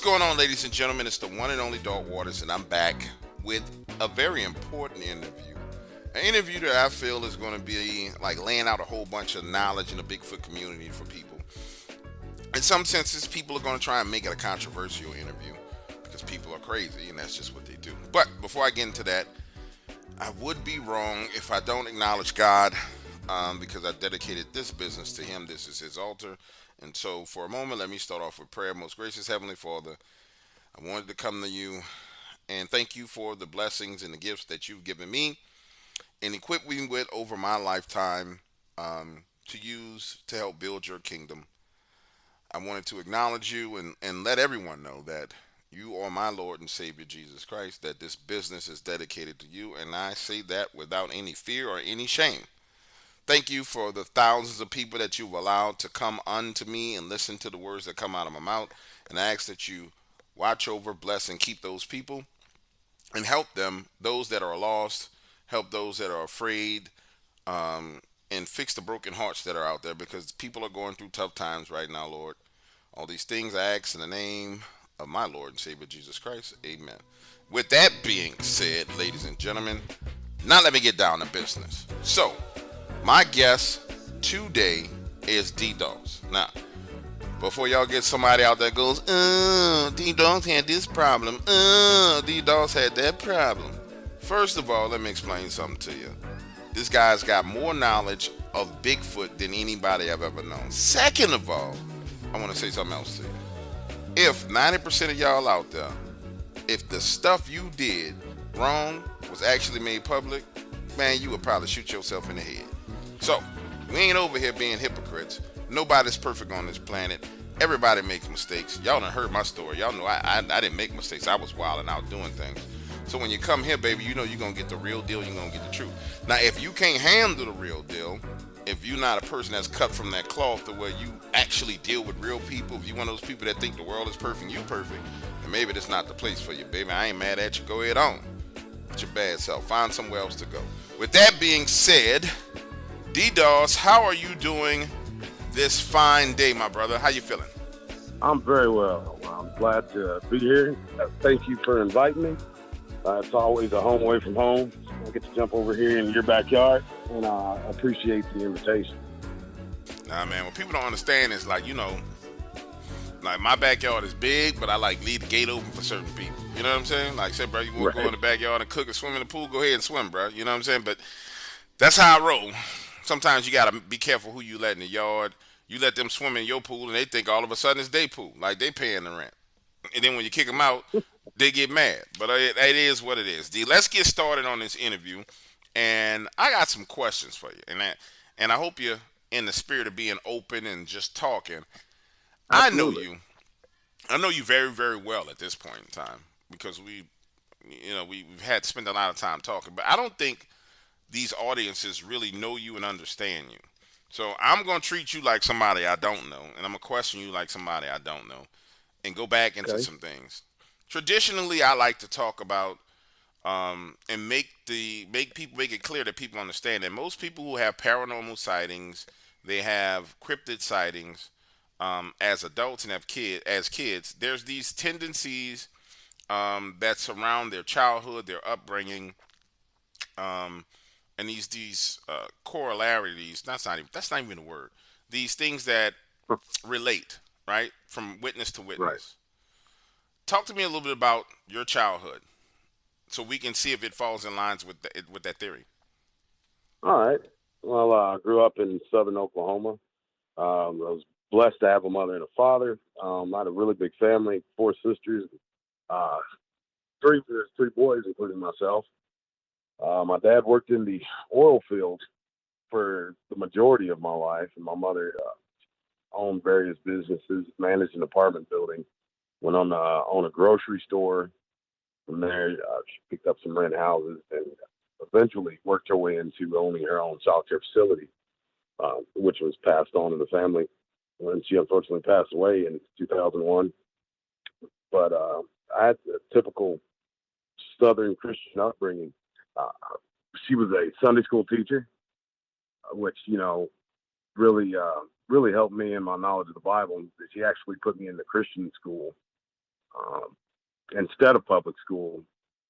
going on, ladies and gentlemen? It's the one and only Dog Waters, and I'm back with a very important interview. An interview that I feel is going to be like laying out a whole bunch of knowledge in the Bigfoot community for people. In some senses, people are going to try and make it a controversial interview because people are crazy, and that's just what they do. But before I get into that, I would be wrong if I don't acknowledge God, because I dedicated this business to Him. This is His altar. And so, for a moment, let me start off with prayer. Most gracious Heavenly Father, I wanted to come to you and thank you for the blessings and the gifts that you've given me and equipped me with over my lifetime, to use to help build your kingdom. I wanted to acknowledge you and let everyone know that you are my Lord and Savior Jesus Christ, that this business is dedicated to you, and I say that without any fear or any shame. Thank you for the thousands of people that you've allowed to come unto me and listen to the words that come out of my mouth. And I ask that you watch over, bless, and keep those people and help them, those that are lost, help those that are afraid, and fix the broken hearts that are out there because people are going through tough times right now, Lord. All these things I ask in the name of my Lord and Savior Jesus Christ. Amen. With that being said, ladies and gentlemen, now let me get down to business. So, my guest today is D-Dogs. Now, before y'all get somebody out there goes, D-Dogs had this problem, D-Dogs had that problem. First of all, let me explain something to you. This guy's got more knowledge of Bigfoot than anybody I've ever known. Second of all, I want to say something else to you. If 90% of y'all out there, if the stuff you did wrong was actually made public, man, you would probably shoot yourself in the head. So, we ain't over here being hypocrites. Nobody's perfect on this planet. Everybody makes mistakes. Y'all done heard my story. Y'all know I didn't make mistakes. I was wilding out doing things. So when you come here, baby, you know you're going to get the real deal. You're going to get the truth. Now, if you can't handle the real deal, if you're not a person that's cut from that cloth to where you actually deal with real people, if you're one of those people that think the world is perfect, you perfect, then maybe that's not the place for you, baby. I ain't mad at you. Go ahead on. It's your bad self. Find somewhere else to go. With that being said, D-Dogs, how are you doing this fine day, my brother? How you feeling? I'm very well. I'm glad to be here. Thank you for inviting me. It's always a home away from home. I get to jump over here in your backyard, and I appreciate the invitation. Nah, man, what people don't understand is like, like my backyard is big, but I like leave the gate open for certain people. You know what I'm saying? Like, say, bro, you want to go in the backyard and cook and swim in the pool, go ahead and swim, bro. You know what I'm saying? But that's how I roll. Sometimes you gotta be careful who you let in the yard. You let them swim in your pool, and they think all of a sudden it's their pool, like they paying the rent. And then when you kick them out, they get mad. But it is what it is. D, let's get started on this interview, and I got some questions for you, and I hope you're in the spirit of being open and just talking. I know Absolutely. you. I know you very, very well at this point in time because we've had to spend a lot of time talking. But I don't think these audiences really know you and understand you. So I'm gonna treat you like somebody I don't know, and I'm gonna question you like somebody I don't know, and go back into Okay. some things. Traditionally, I like to talk about, and make it clear that people understand that most people who have paranormal sightings, they have cryptid sightings, as adults and as kids. There's these tendencies, that surround their childhood, their upbringing, um, and these corolarities. That's not even a word. These things that relate, right, from witness to Right. witness. Talk to me a little bit about your childhood, so we can see if it falls in lines with that theory. All right. Well, I grew up in southern Oklahoma. I was blessed to have a mother and a father. I had a really big family, four sisters, uh, there's three boys, including myself. My dad worked in the oil field for the majority of my life, and my mother owned various businesses, managed an apartment building, went on to own a grocery store. From there, she picked up some rent houses and eventually worked her way into owning her own child care facility, which was passed on in the family when she unfortunately passed away in 2001. But I had a typical Southern Christian upbringing. Uh, she was a Sunday school teacher, which really helped me in my knowledge of the Bible. She actually put me into Christian school um, instead of public school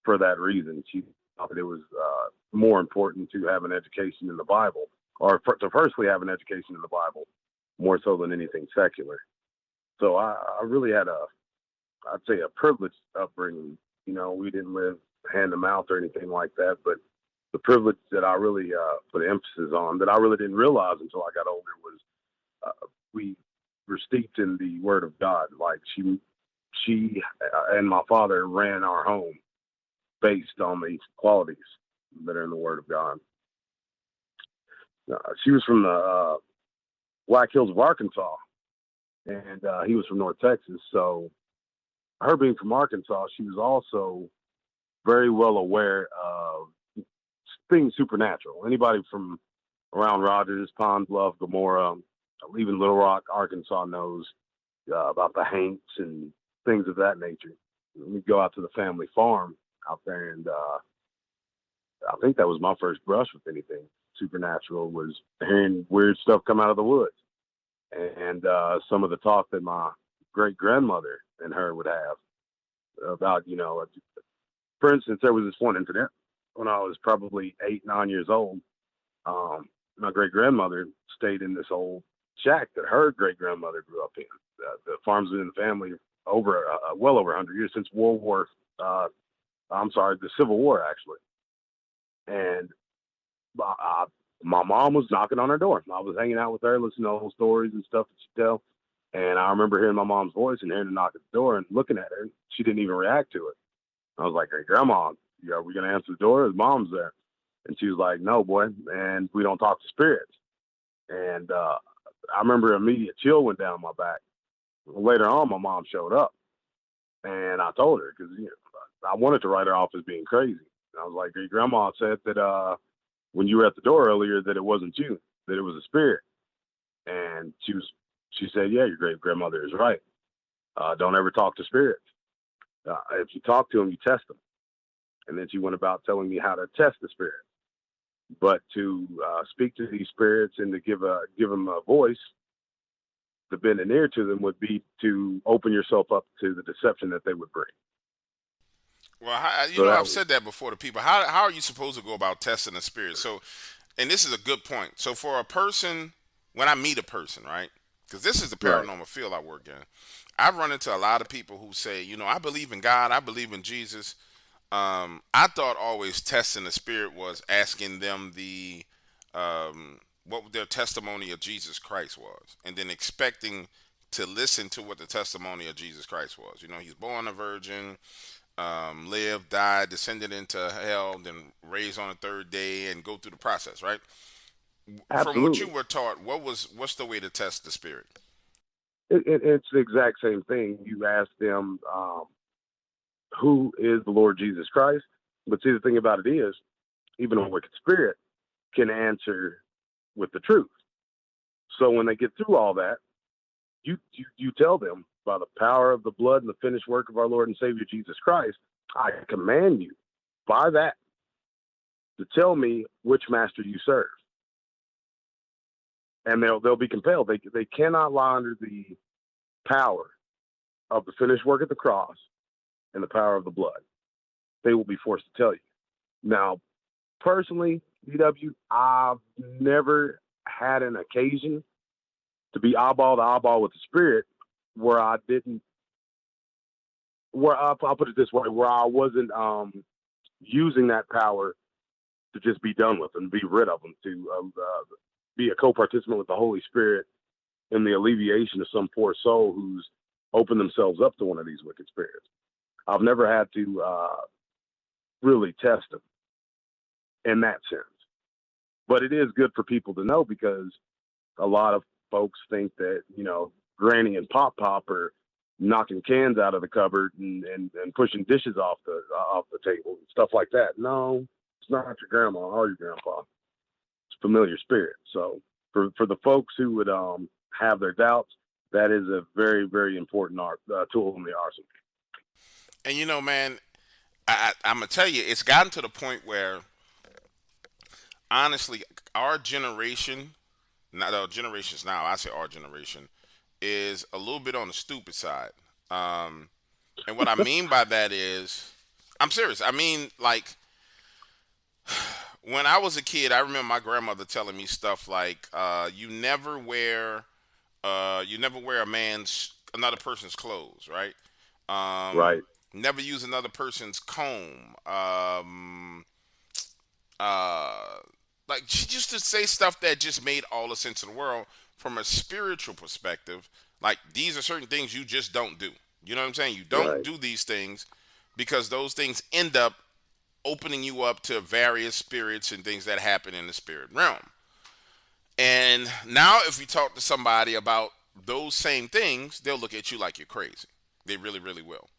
for that reason. She thought it was more important to have an education in the Bible, or to firstly have an education in the Bible, more so than anything secular. So I really had I'd say a privileged upbringing. You know, we didn't live hand to mouth or anything like that, but the privilege that I really put emphasis on, that I really didn't realize until I got older, was we were steeped in the Word of God. Like she and my father ran our home based on these qualities that are in the Word of God. She was from the Black Hills of Arkansas, and he was from North Texas. So her being from Arkansas, she was also very well aware of things supernatural. Anybody from around Rogers, Pond Bluff, Gomorrah, even Little Rock, Arkansas knows about the Haints and things of that nature. We go out to the family farm out there, and I think that was my first brush with anything supernatural, was hearing weird stuff come out of the woods. And some of the talk that my great grandmother and her would have about, for instance, there was this one incident when I was probably 8, 9 years old. My great grandmother stayed in this old shack that her great grandmother grew up in. The farm's been in the family over well over 100 years, since the Civil War, actually. And my mom was knocking on her door. I was hanging out with her, listening to old stories and stuff that she'd tell. And I remember hearing my mom's voice and hearing her knock at the door and looking at her. She didn't even react to it. I was like, "Hey, Grandma, are we going to answer the door? His mom's there." And she was like, "No, boy, and we don't talk to spirits." And I remember an immediate chill went down my back. Later on, my mom showed up, and I told her, because I wanted to write her off as being crazy. I was like, "Hey, Grandma said that when you were at the door earlier, that it wasn't you, that it was a spirit." And she said, "Yeah, your great grandmother is right. Don't ever talk to spirits. If you talk to them, you test them." And then she went about telling me how to test the spirit. But to speak to these spirits and to give them a voice, to bend an ear to them, would be to open yourself up to the deception that they would bring. Well, So that I've was, said that before to people. How are you supposed to go about testing the spirit? So, and this is a good point. So, for a person, when I meet a person, right? Because this is the right. paranormal field I work in, I've run into a lot of people who say, I believe in God, I believe in Jesus. I thought always testing the spirit was asking them what their testimony of Jesus Christ was, and then expecting to listen to what the testimony of Jesus Christ was. He's born a virgin, lived, died, descended into hell, then raised on the third day, and go through the process. Right? From what you Absolutely. were taught, what's the way to test the spirit? It's the exact same thing. You ask them, who is the Lord Jesus Christ? But see, the thing about it is, even a wicked spirit can answer with the truth. So when they get through all that, you tell them, by the power of the blood and the finished work of our Lord and Savior Jesus Christ, I command you by that to tell me which master you serve. And they'll be compelled. They cannot lie under the power of the finished work at the cross and the power of the blood. They will be forced to tell you. Now, personally, DW, I've never had an occasion to be eyeball to eyeball with the spirit where I didn't, I'll put it this way, where I wasn't using that power to just be done with and be rid of them, to be a co-participant with the Holy Spirit in the alleviation of some poor soul who's opened themselves up to one of these wicked spirits. I've never had to really test them in that sense. But it is good for people to know, because a lot of folks think that, Granny and Pop are knocking cans out of the cupboard and pushing dishes off the table and stuff like that. No, it's not your grandma or your grandpa. It's familiar spirit. So for the folks who would have their doubts, that is a very, very important tool in the arsenal. And man, I'm gonna tell you, it's gotten to the point where, honestly, our generation, not our generations now, I say our generation, is a little bit on the stupid side. Um, And what I mean by that is, I'm serious. I mean, like, when I was a kid, I remember my grandmother telling me stuff like, you never wear another person's clothes, right? Right. Never use another person's comb. Uh, like she used to say stuff that just made all the sense in the world from a spiritual perspective. Like these are certain things you just don't do. You know what I'm saying? You don't Right. do these things because those things end up opening you up to various spirits and things that happen in the spirit realm. And now, if you talk to somebody about those same things, they'll look at you like you're crazy. They really, really will.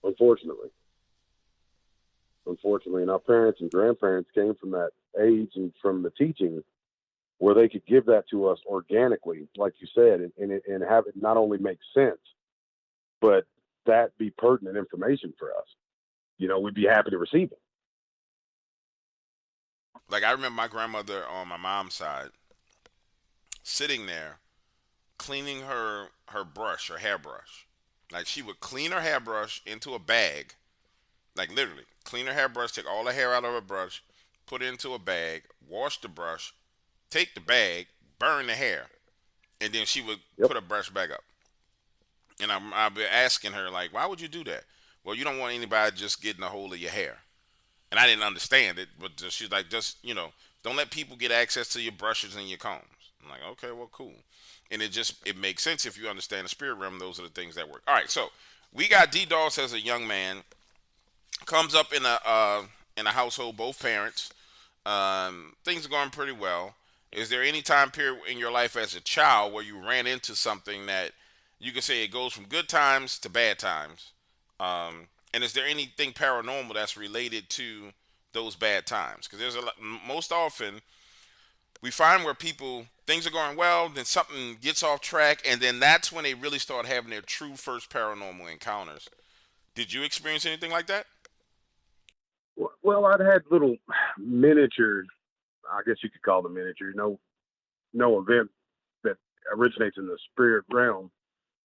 Unfortunately. Unfortunately. And our parents and grandparents came from that age and from the teaching where they could give that to us organically, like you said, and have it not only make sense, but that be pertinent information for us. We'd be happy to receive it. Like I remember my grandmother on my mom's side sitting there cleaning her brush, her hairbrush. Like she would clean her hairbrush into a bag, like literally clean her hairbrush, take all the hair out of her brush, put it into a bag, wash the brush, take the bag, burn the hair, and then she would Yep. put her brush back up. And I'll be asking her like, why would you do that? Well, you don't want anybody just getting a hold of your hair. And I didn't understand it, but she's like, just don't let people get access to your brushes and your combs. I'm like, okay, well, cool. And it makes sense if you understand the spirit realm. Those are the things that work. All right, so we got D. Doss as a young man comes up in a household, both parents. Things are going pretty well. Is there any time period in your life as a child where you ran into something that you can say it goes from good times to bad times? And is there anything paranormal that's related to those bad times? Because there's most often we find where people things are going well, then something gets off track, and then that's when they really start having their true first paranormal encounters. Did you experience anything like that? Well, I'd had little miniature, I guess you could call them miniature. No event that originates in the spirit realm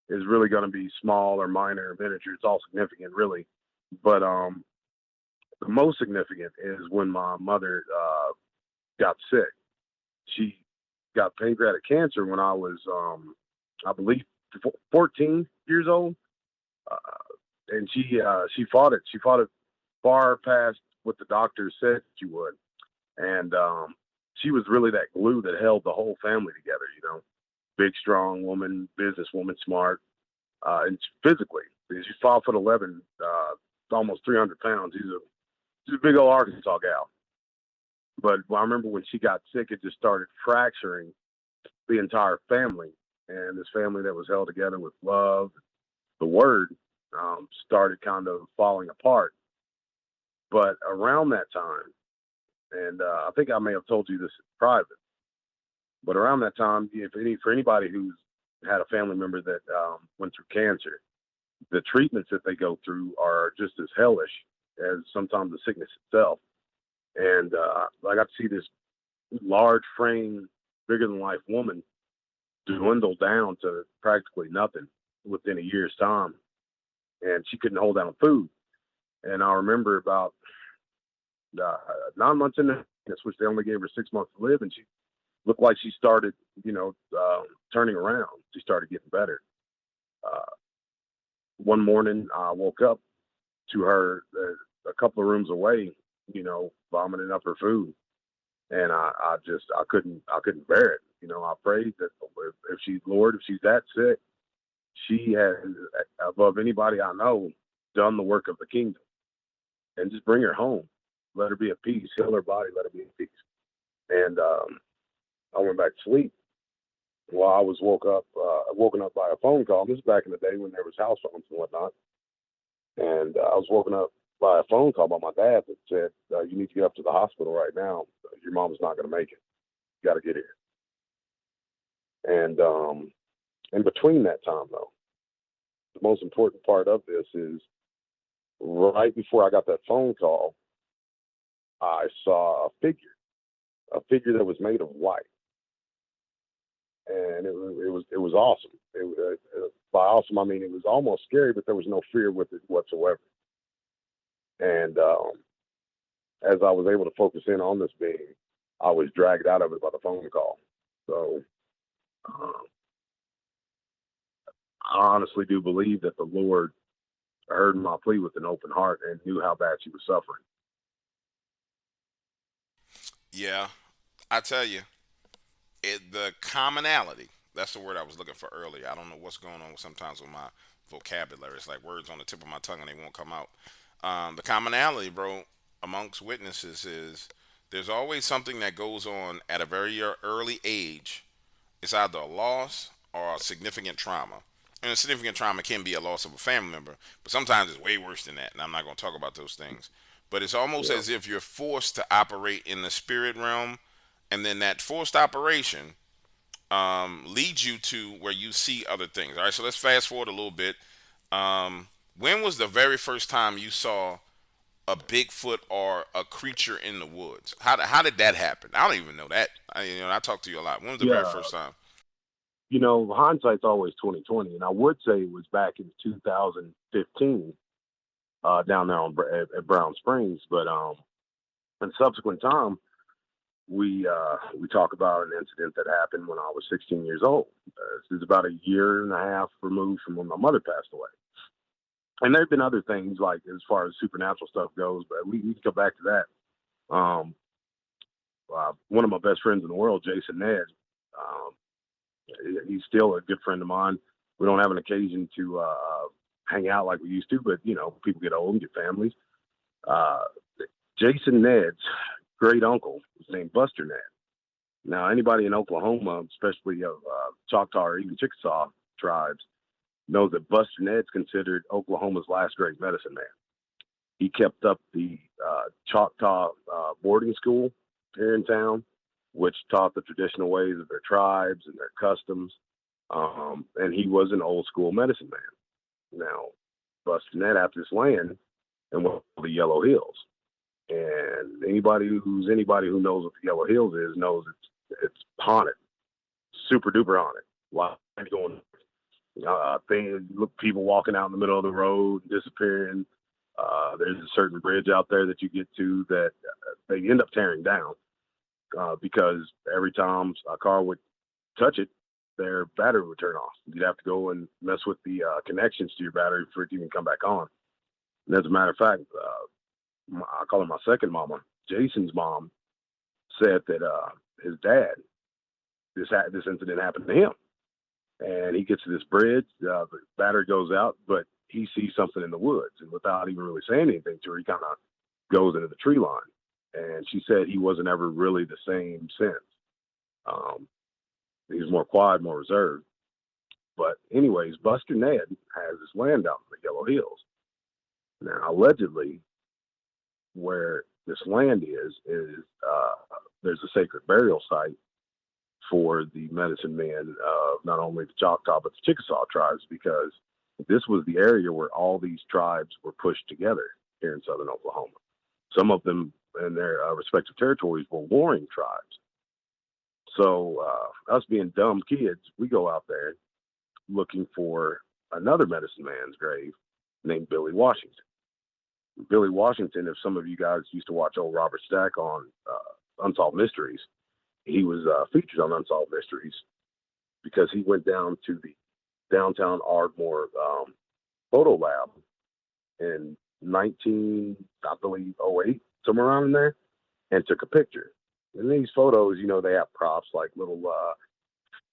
is really going to be small or minor or miniature. It's all significant, really. But the most significant is when my mother got sick. She got pancreatic cancer when I was, I believe, 14 years old, uh, and she fought it. She fought it far past what the doctors said she would, and she was really that glue that held the whole family together. Big, strong woman, businesswoman, smart, and physically, she's 5'11", almost 300 pounds. She's a big old Arkansas gal. But I remember when she got sick, it just started fracturing the entire family. And this family that was held together with love, the word, started kind of falling apart. But around that time, and I think I may have told you this in private, but around that time, for anybody who's had a family member that went through cancer, the treatments that they go through are just as hellish as sometimes the sickness itself. And I got to see this large frame, bigger than life woman dwindle down to practically nothing within a year's time. And she couldn't hold down food. And I remember about 9 months in this, which they only gave her 6 months to live, and she looked like she started, turning around. She started getting better. Uh, One morning, I woke up to her a couple of rooms away, vomiting up her food, and I couldn't bear it. I prayed that if she's that sick, she has, above anybody I know, done the work of the kingdom, and just bring her home. Let her be at peace. Heal her body. Let her be at peace. And I went back to sleep. Well, I was woken up by a phone call. This is back in the day when there was house phones and whatnot. And I was woken up by a phone call by my dad that said, "You need to get up to the hospital right now. Your mom's not going to make it. You got to get here." And in between that time, though, the most important part of this is right before I got that phone call, I saw a figure that was made of white. and it was awesome. By awesome, I mean it was almost scary, but there was no fear with it whatsoever. And as I was able to focus in on this being, I was dragged out of it by the phone call. So uh, I honestly do believe that the Lord heard my plea with an open heart and knew how bad she was suffering. Yeah, I tell you, the commonality. That's the word I was looking for earlier. I don't know what's going on sometimes with my vocabulary. It's like words on the tip of my tongue and they won't come out. The commonality, bro, amongst witnesses is there's always something that goes on at a very early age. It's either a loss or a significant trauma. And a significant trauma can be a loss of a family member, but sometimes it's way worse than that. And I'm not going to talk about those things. But it's almost Yeah, as if you're forced to operate in the spirit realm, and then that forced operation leads you to where you see other things. All right, so let's fast forward a little bit. When was the very first time you saw a Bigfoot or a creature in the woods? How did that happen? I don't even know that. I talk to you a lot. When was the very yeah. first time? Hindsight's always 2020, and I would say it was back in 2015 down there at Brown Springs. But in subsequent time, we talk about an incident that happened when I was 16 years old. This is about a year and a half removed from when my mother passed away. And there have been other things like as far as supernatural stuff goes, but we can come back to that. One of my best friends in the world, Jason Ned, um, he's still a good friend of mine. We don't have an occasion to hang out like we used to, but people get old and get families. Uh, Jason Ned's great uncle was named Buster Ned. Now, anybody in Oklahoma, especially of Choctaw or even Chickasaw tribes, knows that Buster Ned's considered Oklahoma's last great medicine man. He kept up the Choctaw boarding school here in town, which taught the traditional ways of their tribes and their customs. And he was an old school medicine man. Now, Buster Ned after this land and went to the Yellow Hills. And anybody who knows what the Yellow Hills is knows it's haunted, super duper haunted. Wow, going things, look, people walking out in the middle of the road, disappearing. There's a certain bridge out there that you get to that they end up tearing down because every time a car would touch it, their battery would turn off. You'd have to go and mess with the connections to your battery for it to even come back on. And as a matter of fact, I call her my second mama. Jason's mom said that his dad, this incident happened to him, and he gets to this bridge. The battery goes out, but he sees something in the woods, and without even really saying anything to her, he kind of goes into the tree line. And she said he wasn't ever really the same since. He was more quiet, more reserved. But anyways, Buster Ned has this land out in the Yellow Hills. Now, allegedly, where this land is there's a sacred burial site for the medicine men of not only the Choctaw but the Chickasaw tribes, because this was the area where all these tribes were pushed together here in southern Oklahoma. Some of them in their respective territories were warring tribes. So us being dumb kids, we go out there looking for another medicine man's grave named Billy Washington. Billy Washington, if some of you guys used to watch old Robert Stack on Unsolved Mysteries, he was featured on Unsolved Mysteries because he went down to the downtown Ardmore photo lab in 1908, somewhere around in there, and took a picture. And these photos, they have props like little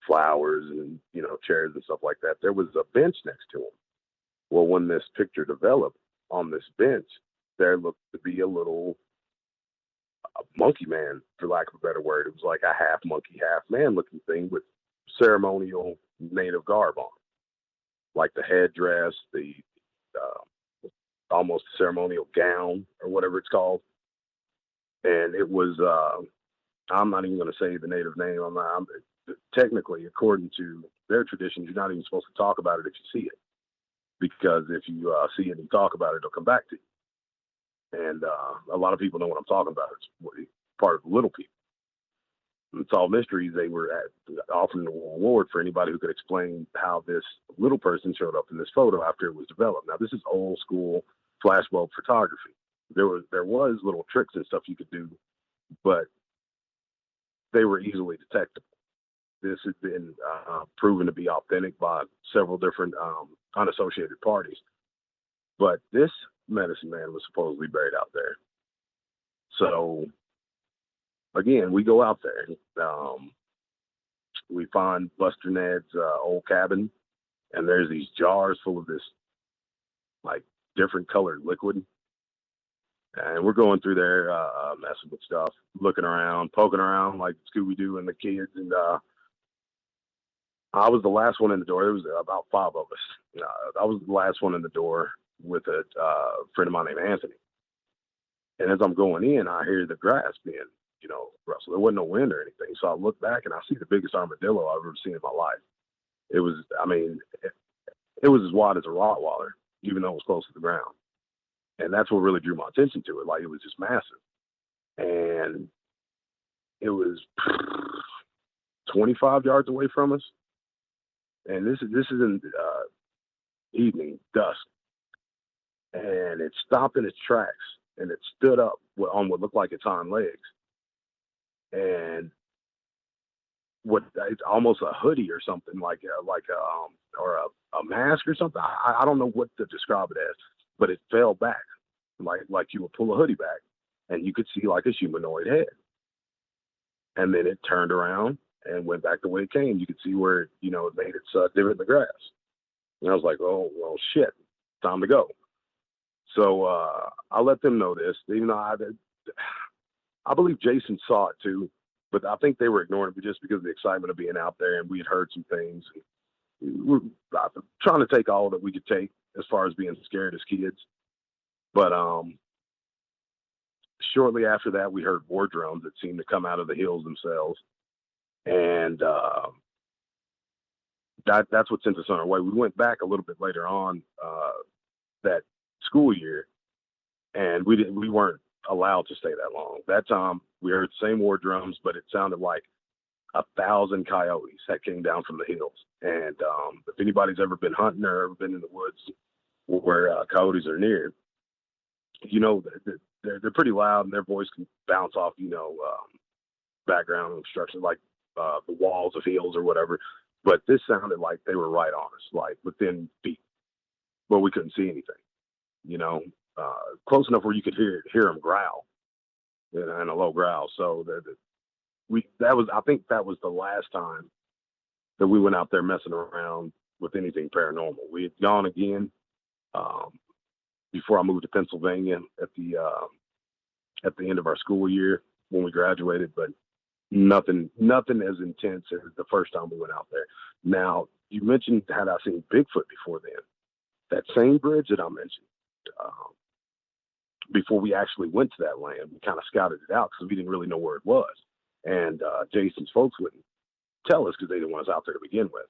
flowers and, chairs and stuff like that. There was a bench next to him. Well, when this picture developed, on this bench, there looked to be a little monkey man, for lack of a better word. It was like a half monkey, half man looking thing with ceremonial native garb on, like the headdress, the almost ceremonial gown or whatever it's called. And it was, I'm not even going to say the native name. Technically, according to their traditions, you're not even supposed to talk about it if you see it. Because if you see it and you talk about it, it'll come back to you. And a lot of people know what I'm talking about. It's part of the little people. Unsolved Mysteries, they were offering an award for anybody who could explain how this little person showed up in this photo after it was developed. Now, this is old school flashbulb photography. There was little tricks and stuff you could do, but they were easily detectable. This has been proven to be authentic by several different unassociated parties. But this medicine man was supposedly buried out there. So, again, we go out there. We find Buster Ned's old cabin, and there's these jars full of this, like, different colored liquid. And we're going through there, messing with stuff, looking around, poking around like Scooby-Doo and the kids. And I was the last one in the door. There was about 5 of us. I was the last one in the door with a friend of mine named Anthony. And as I'm going in, I hear the grass being, rustle. There wasn't no wind or anything. So I look back and I see the biggest armadillo I've ever seen in my life. It was, it was as wide as a Rottweiler, even though it was close to the ground. And that's what really drew my attention to it. Like, it was just massive. And it was 25 yards away from us. And this is in evening, dusk. And it stopped in its tracks, and it stood up on what looked like its hind legs. And it's almost a hoodie or something, or a mask or something. I don't know what to describe it as, but it fell back, like you would pull a hoodie back, and you could see like a humanoid head. And then it turned around and went back the way it came. You could see where it made its divot in the grass. And I was like, oh well, shit, time to go. So I let them know this, even though I believe Jason saw it too, but I think they were ignoring it just because of the excitement of being out there, and we had heard some things. We were trying to take all that we could take as far as being scared as kids. But shortly after that, we heard war drums that seemed to come out of the hills themselves. And that's what sent us on our way. We went back a little bit later on that school year, and we weren't allowed to stay that long. That time we heard the same war drums, but it sounded like 1,000 coyotes that came down from the hills. And if anybody's ever been hunting or ever been in the woods where coyotes are near, they're pretty loud, and their voice can bounce off background obstruction like the walls of hills or whatever. But this sounded like they were right on us, like within feet, but we couldn't see anything. Close enough where you could hear them growl, and a low growl. So I think that was the last time that we went out there messing around with anything paranormal. We had gone again before I moved to Pennsylvania at the end of our school year when we graduated, but nothing as intense as the first time we went out there. Now, you mentioned, had I seen Bigfoot before then? That same bridge that I mentioned, before we actually went to that land, we kind of scouted it out because we didn't really know where it was. And Jason's folks wouldn't tell us because they didn't want us out there to begin with.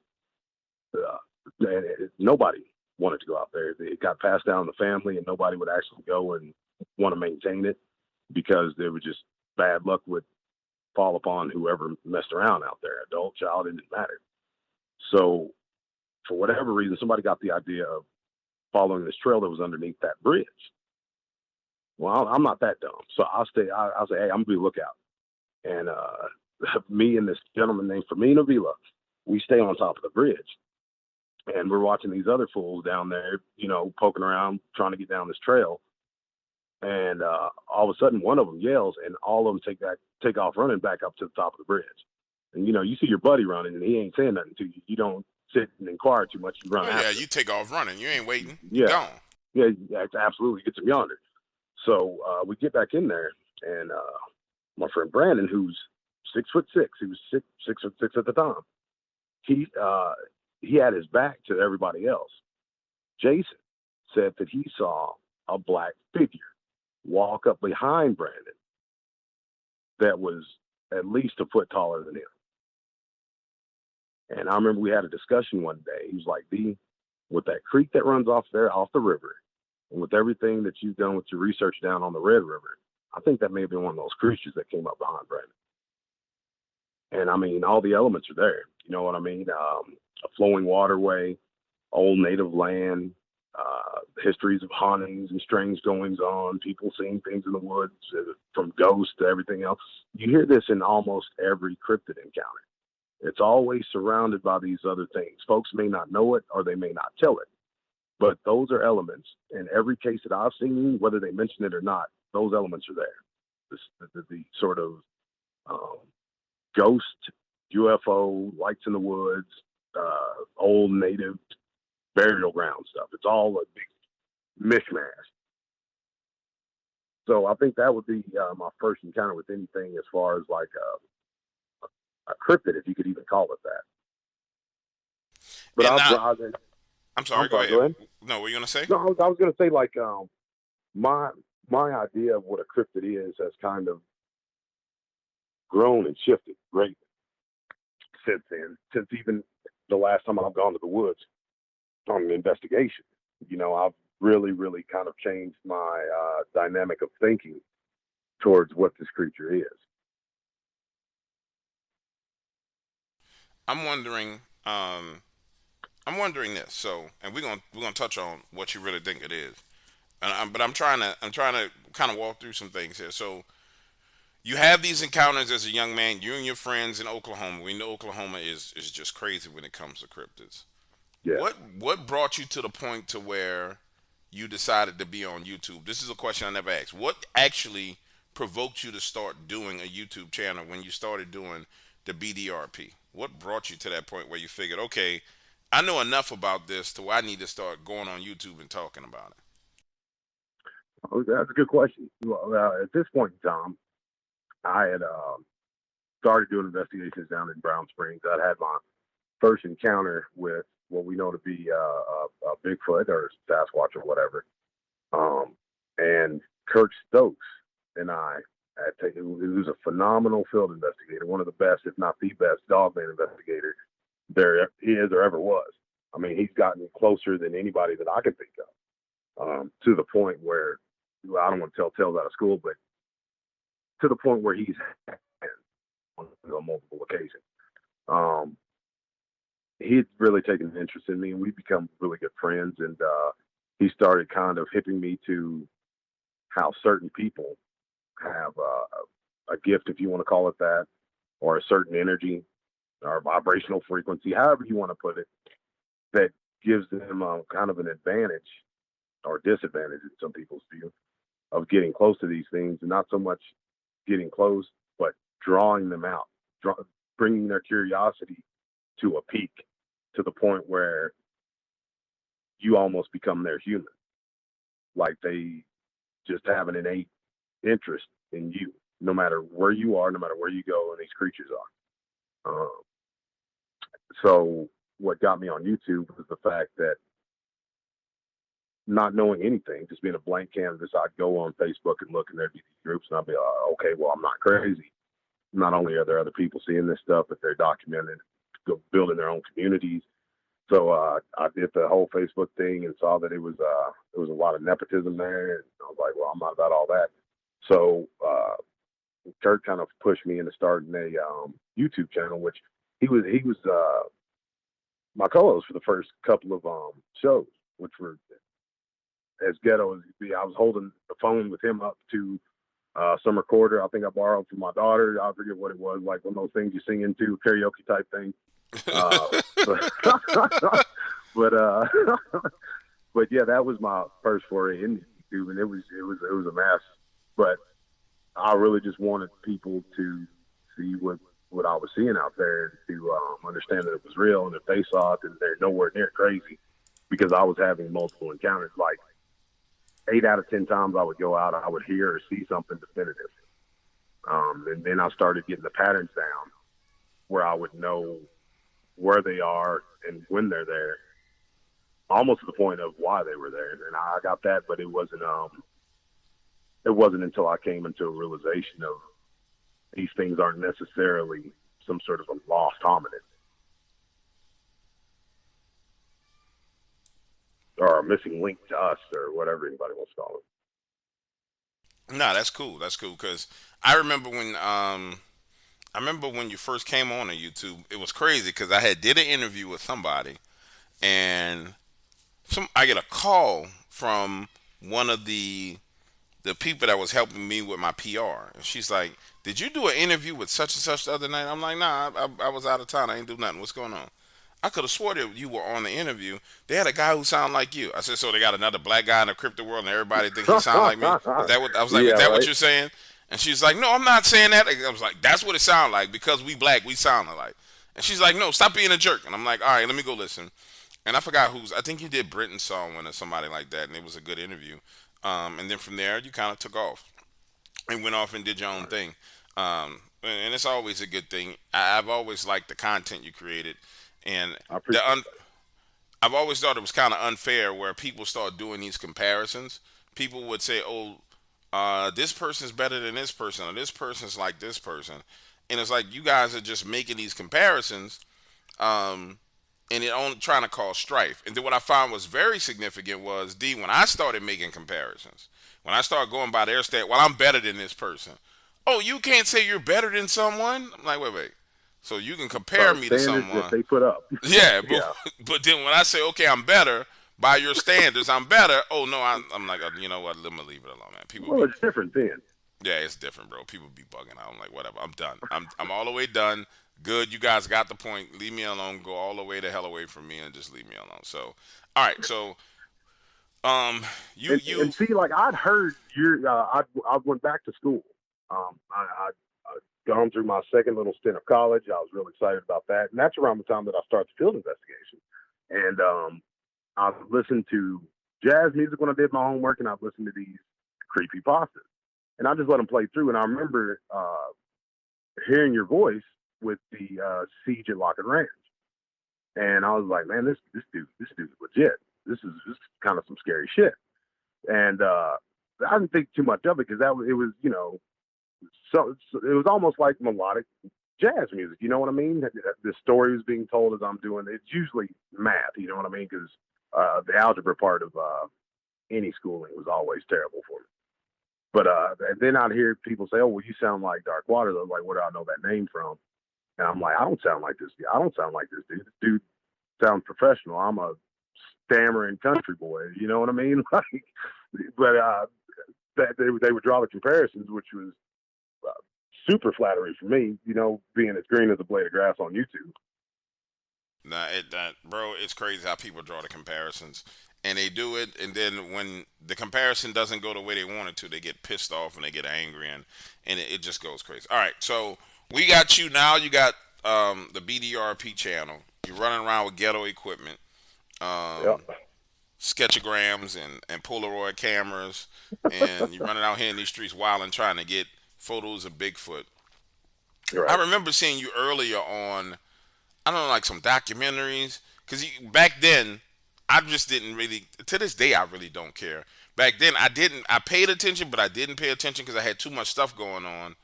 Nobody wanted to go out there. It got passed down in the family, and nobody would actually go and want to maintain it because there was just bad luck would fall upon whoever messed around out there, adult, child, it didn't matter. So for whatever reason, somebody got the idea of following this trail that was underneath that bridge. Well, I'm not that dumb. So I'll say, hey, I'm going to be lookout. And me and this gentleman named Firmino Vila, we stay on top of the bridge. And we're watching these other fools down there, poking around, trying to get down this trail. And all of a sudden, one of them yells, and all of them take off running back up to the top of the bridge. And, you see your buddy running, and he ain't saying nothing to you. You don't sit and inquire too much. You run after. Yeah, you take off running. You ain't waiting. Yeah. You're gone. Yeah, absolutely. Get some yonder. So we get back in there, and my friend Brandon, who's 6'6", he was 6'6" at the time. He had his back to everybody else. Jason said that he saw a black figure walk up behind Brandon that was at least a foot taller than him. And I remember we had a discussion one day. He was like, D, with that creek that runs off there, off the river, and with everything that you've done with your research down on the Red River, I think that may have been one of those creatures that came up behind Brandon. And I mean, all the elements are there. You know what I mean? A flowing waterway, old native land, histories of hauntings and strange goings on, people seeing things in the woods, from ghosts to everything else. You hear this in almost every cryptid encounter. It's always surrounded by these other things. Folks may not know it or they may not tell it, but those are elements. In every case that I've seen, whether they mention it or not, those elements are there. The sort of um, ghost, UFO, lights in the woods, old native burial ground stuff. It's all a big mishmash. So I think that would be my first encounter with anything as far as like a cryptid, if you could even call it that. But And now, I I'm sorry. I'm Go sorry. ahead. Go ahead. No, what were you gonna say? No, I was going to say like my my idea of what a cryptid is has kind of grown and shifted greatly since then. Since even the last time I've gone to the woods on an investigation, I've really kind of changed my dynamic of thinking towards what this creature is. I'm wondering. I'm wondering this. So, and we're gonna touch on what you really think it is. But I'm trying to kind of walk through some things here. So, you have these encounters as a young man. You and your friends in Oklahoma. We know Oklahoma is just crazy when it comes to cryptids. Yeah. What brought you to the point to where you decided to be on YouTube? This is a question I never asked. What actually provoked you to start doing a YouTube channel when you started doing the BDRP? What brought you to that point where you figured, okay, I know enough about this to where I need to start going on YouTube and talking about it? Oh, that's a good question. Well, at this point in time, I had started doing investigations down in Brown Springs. I'd had my first encounter with what we know to be a Bigfoot or Sasquatch or whatever. And Kirk Stokes and I had taken, he was a phenomenal field investigator, one of the best, if not the best, Dogman investigator there he is or ever was. I mean, he's gotten closer than anybody that I can think of, to the point where, well, I don't want to tell tales out of school, but to the point where he's on multiple occasions. Um, he'd really taken an interest in me, and we become really good friends. And he started kind of hipping me to how certain people have a gift, if you want to call it that, or a certain energy or vibrational frequency, however you want to put it, that gives them kind of an advantage or disadvantage in some people's view of getting close to these things, and not so much getting close, but drawing them out, bringing their curiosity to a peak, to the point where you almost become their human. Like they just have an innate interest in you, no matter where you are, no matter where you go, and these creatures are. So what got me on YouTube was the fact that, not knowing anything, just being a blank canvas, I'd go on Facebook and look, and there'd be these groups, and I'd be like, okay, well, I'm not crazy. Not only are there other people seeing this stuff, but they're documenting, building their own communities. So I did the whole Facebook thing and saw that it was there was a lot of nepotism there, and I was like, well, I'm not about all that. So Kurt kind of pushed me into starting a YouTube channel, which he was my co-host for the first couple of shows, which were as ghetto as be. I was holding the phone with him up to some recorder I think I borrowed from my daughter. I forget what it was, like one of those things you sing into, karaoke type thing. But but, but yeah, that was my first foray into YouTube, and it was a mess. But I really just wanted people to see what I was seeing out there, to understand that it was real, and if they saw it, then they're nowhere near crazy, because I was having multiple encounters. Like 8 out of 10 times I would go out, I would hear or see something definitive, and then I started getting the patterns down, where I would know where they are and when they're there, almost to the point of why they were there. And I got that, but it wasn't until I came into a realization of these things aren't necessarily some sort of a lost hominid or a missing link to us, or whatever anybody wants to call No, that's cool. That's cool because I remember when I remember when you first came on YouTube, it was crazy because I had did an interview with somebody, and I get a call from one of the people that was helping me with my PR, and she's like, "Did you do an interview with such and such the other night?" I'm like, "Nah, I was out of town. I ain't do nothing. What's going on?" I could have swore that you were on the interview. They had a guy who sounded like you. I said, "So they got another black guy in the crypto world, and everybody think he sound like me?" Is that what I was like? Yeah, Is that what right. you're saying? And she's like, "No, I'm not saying that." I was like, "That's what it sounded like because we black, we sound alike." And she's like, "No, stop being a jerk." And I'm like, "All right, let me go listen." And I forgot who's. I think you did Britton song or somebody like that, and it was a good interview. And then from there, you kind of took off and went off and did your own Right. thing. And it's always a good thing. I've always liked the content you created, and I the appreciate that. I've always thought it was kind of unfair where people start doing these comparisons. People would say, "Oh, this person's better than this person, or this person's like this person," and it's like you guys are just making these comparisons, um, and it only trying to cause strife. And then what I found was very significant was when I started making comparisons, when I started going by their stat, well, I'm better than this person. Oh, you can't say you're better than someone. I'm like, wait, wait. So you can compare me to Standards that someone. they put up. Yeah, but Yeah. but then when I say okay, I'm better by your standards, I'm better. Oh no, I'm like, you know what? Let me leave it alone, man. People Well, be, it's different then. yeah, it's different, bro. People be bugging out. I'm like, whatever. I'm done. I'm all the way done. Good, you guys got the point. Leave me alone. Go all the way the hell away from me and just leave me alone. So, all right. So, um, you And you see, like I'd heard I went back to school. I gone through my second little stint of college. I was really excited about that, and that's around the time that I started the field investigation. And I listened to jazz music when I did my homework, and I listened to these creepy pastas, and I just let them play through. And I remember hearing your voice with the siege at Lockett Ranch, and I was like, man, this dude's legit. This is kind of some scary shit. And I didn't think too much of it because it was so it was almost like melodic jazz music. You know what I mean? The story was being told as I'm doing. It's usually math. You know what I mean? Because the algebra part of any schooling was always terrible for me. But and then I'd hear people say, "Oh, well, you sound like Dark Waters." I was like, "Where do I know that name from?" And I'm like, "I don't sound like this. I don't sound like this dude. This dude sounds professional. I'm a stammering country boy. You know what I mean?" Like, but that they would draw the comparisons, which was uh, super flattering for me. You know, being as green as a blade of grass on YouTube. nah, bro, it's crazy how people draw the comparisons. And they do it, and then when the comparison doesn't go the way they want it to, they get pissed off and they get angry, and it just goes crazy. All right, so we got you now. You got the BDRP channel. You're running around with ghetto equipment, um, Yep, sketchograms and Polaroid cameras, and you're running out here in these streets wild and trying to get photos of Bigfoot. you're I right. remember seeing you earlier on, I don't know, like some documentaries. Because back then, I just didn't really, to this day, I really don't care. Back then, I paid attention, but I didn't pay attention because I had too much stuff going on.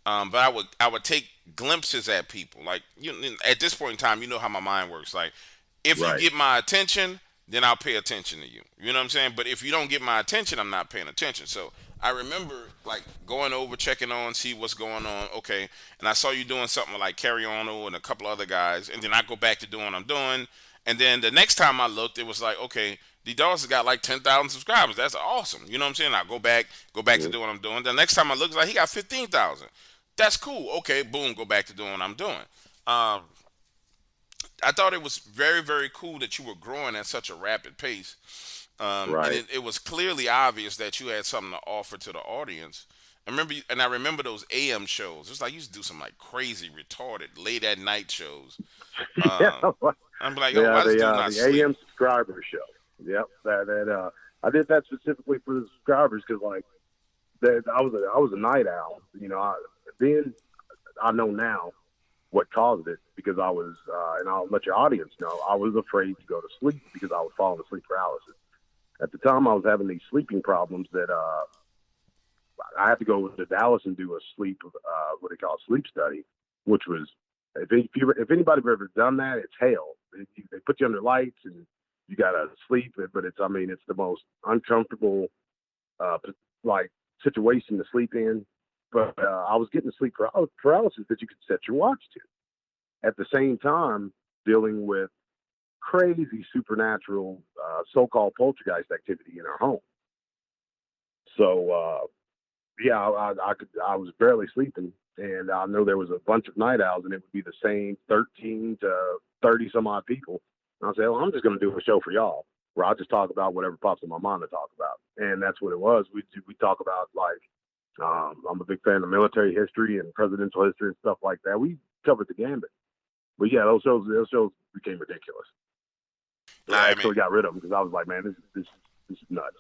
But I would take glimpses at people. Like at this point in time, you know how my mind works. Like if you Right. get my attention, then I'll pay attention to you. You know what I'm saying? But if you don't get my attention, I'm not paying attention. So I remember like going over, checking on, see what's going on. Okay, and I saw you doing something like Carry On and a couple other guys, and then I go back to doing what I'm doing. And then the next time I looked, it was like, okay, the dogs has got like 10,000 subscribers. That's awesome. You know what I'm saying? I go back to Mhm. doing what I'm doing. The next time I look, it's like he got 15,000. That's cool. Okay, boom, go back to doing what I'm doing. Um, I thought it was very, very cool that you were growing at such a rapid pace. And Right. it was clearly obvious that you had something to offer to the audience. I remember those AM shows. It's like you used to do some like crazy, retarded, late at night shows. Yeah. Um, I'm like, yo, Yeah. why this dude not The sleep? AM subscriber show. Yep. That I did that specifically for the subscribers because like that I was a night owl. You know, then I know now what caused it because I was, and I'll let your audience know, I was afraid to go to sleep because I was falling asleep paralysis. At the time, I was having these sleeping problems that I had to go to Dallas and do a sleep, what they call a sleep study, which was, if anybody's ever done that, it's hell. They put you under lights and you got to sleep, but it's, I mean, it's the most uncomfortable, like situation to sleep in. but I was getting sleep paralysis that you could set your watch to. At the same time, dealing with crazy supernatural, so-called poltergeist activity in our home. So, yeah, I was barely sleeping, and I know there was a bunch of night owls, and it would be the same 13 to 30 some odd people. And I said, well, I'm just going to do a show for y'all where I'll just talk about whatever pops in my mind to talk about. And that's what it was. We talk about, like, I'm a big fan of military history and presidential history and stuff like that. We covered the gambit. But yeah, those shows became ridiculous. So I actually got rid of them because I was like, man, this is nuts.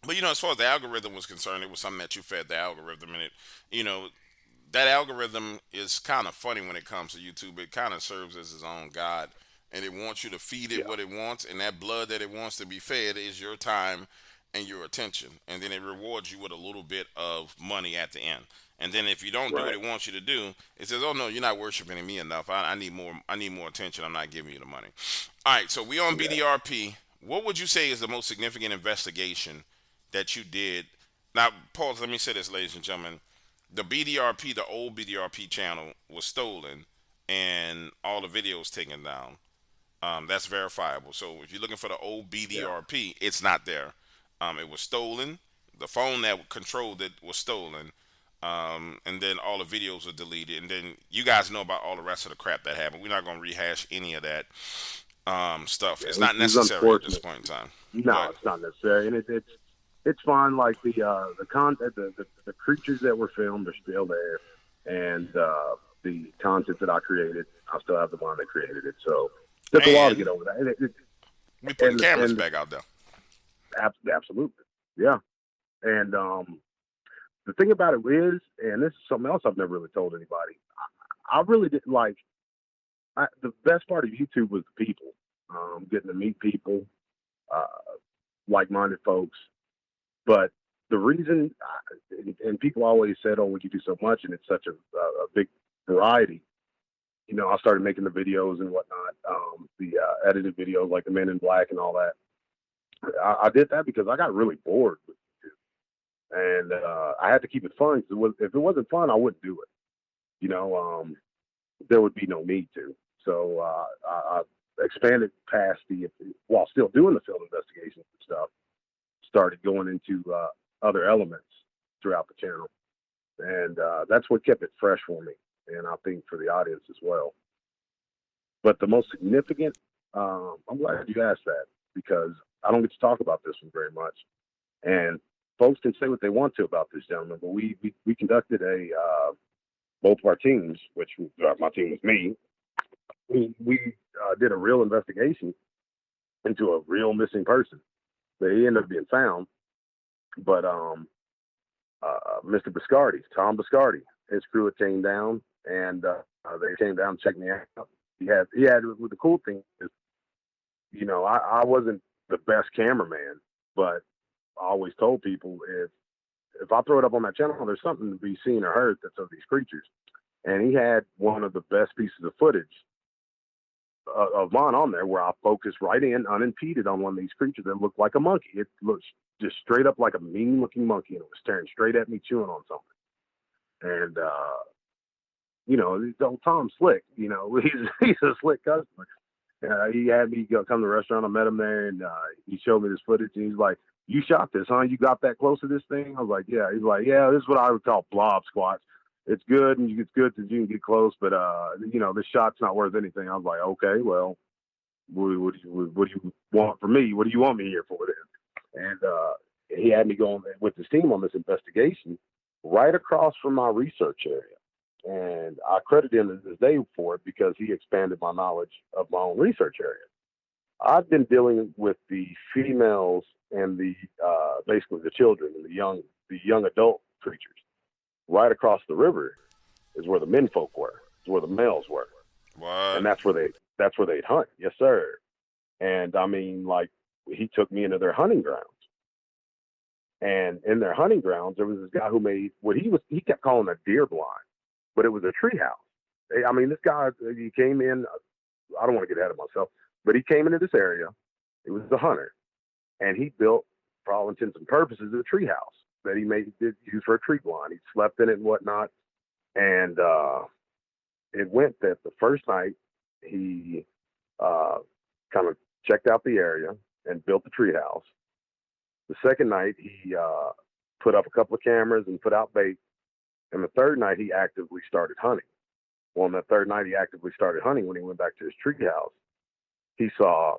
But as far as the algorithm was concerned, it was something that you fed the algorithm, and that algorithm is kind of funny when it comes to YouTube. It kind of serves as its own god, and it wants you to feed it what it wants, and that blood that it wants to be fed is your time and your attention, and then it rewards you with a little bit of money at the end. And then if you don't do what it wants you to do, it says, "Oh no, you're not worshiping me enough. I need more. I need more attention. I'm not giving you the money." All right, so we on BDRP. What would you say is the most significant investigation that you did? Now, pause. Let me say this, ladies and gentlemen. The BDRP, the old BDRP channel, was stolen, and all the videos taken down. That's verifiable. So if you're looking for the old BDRP, it's not there. It was stolen. The phone that controlled it was stolen. And then all the videos were deleted. And then you guys know about all the rest of the crap that happened. We're not going to rehash any of that stuff. It's not necessary at this point in time. No, it's not necessary, and it's fine. Like the creatures that were filmed are still there, and the content that I created, I still have the one that created it. So it took a while to get over that. We putting cameras back out there. Absolutely, yeah. And the thing about it is, and this is something else I've never really told anybody. I really didn't like. The best part of YouTube was the people, getting to meet people, like-minded folks. But the reason, and people always said, "Oh, we can do so much, and it's such a big variety." I started making the videos and whatnot, the edited videos like the Men in Black and all that. I did that because I got really bored with YouTube, and I had to keep it fun. If it wasn't fun, I wouldn't do it. There would be no need to. So I expanded past while still doing the field investigations and stuff. Started going into other elements throughout the channel, and that's what kept it fresh for me, and I think for the audience as well. But the most significant, I'm glad you asked that, because I don't get to talk about this one very much, and folks can say what they want to about this gentleman, but we conducted both of our teams, which my team was me. We did a real investigation into a real missing person. They ended up being found, but Mr. Biscardi, Tom Biscardi, his crew had came down, and they came down to check me out. He had. The cool thing is, I wasn't the best cameraman, but I always told people if I throw it up on my channel, there's something to be seen or heard that's of these creatures. And he had one of the best pieces of footage of mine on there where I focused right in, unimpeded, on one of these creatures that looked like a monkey. It looked just straight up like a mean-looking monkey, and it was staring straight at me, chewing on something. And old Tom Slick, he's a slick customer. He had me come to the restaurant. I met him there, and he showed me this footage, and he's like, "You shot this, huh? You got that close to this thing?" I was like, "Yeah." He's like, "Yeah, this is what I would call blob squats. It's good, and it's good because you can get close, but this shot's not worth anything." I was like, "Okay, well, what do you want from me? What do you want me here for then?" And he had me going with his team on this investigation right across from my research area, and I credit him to this day for it because he expanded my knowledge of my own research area. I've been dealing with the females and the basically the children and the young adult creatures. Right across the river is where the men folk were, is where the males were. What? And that's where they'd hunt. Yes, sir. And I mean, like, he took me into their hunting grounds. And in their hunting grounds, there was this guy who made what he kept calling a deer blind, but it was a tree house. I mean, this guy, he came in, I don't want to get ahead of myself, but he came into this area. It was a hunter, and he built, for all intents and purposes, a tree house. that he made did use for a tree blind. He slept in it and whatnot. And it went that the first night he kind of checked out the area and built the tree house. The second night he put up a couple of cameras and put out bait. And the third night he actively started hunting. Well, on that third night he actively started hunting. When he went back to his tree house, he saw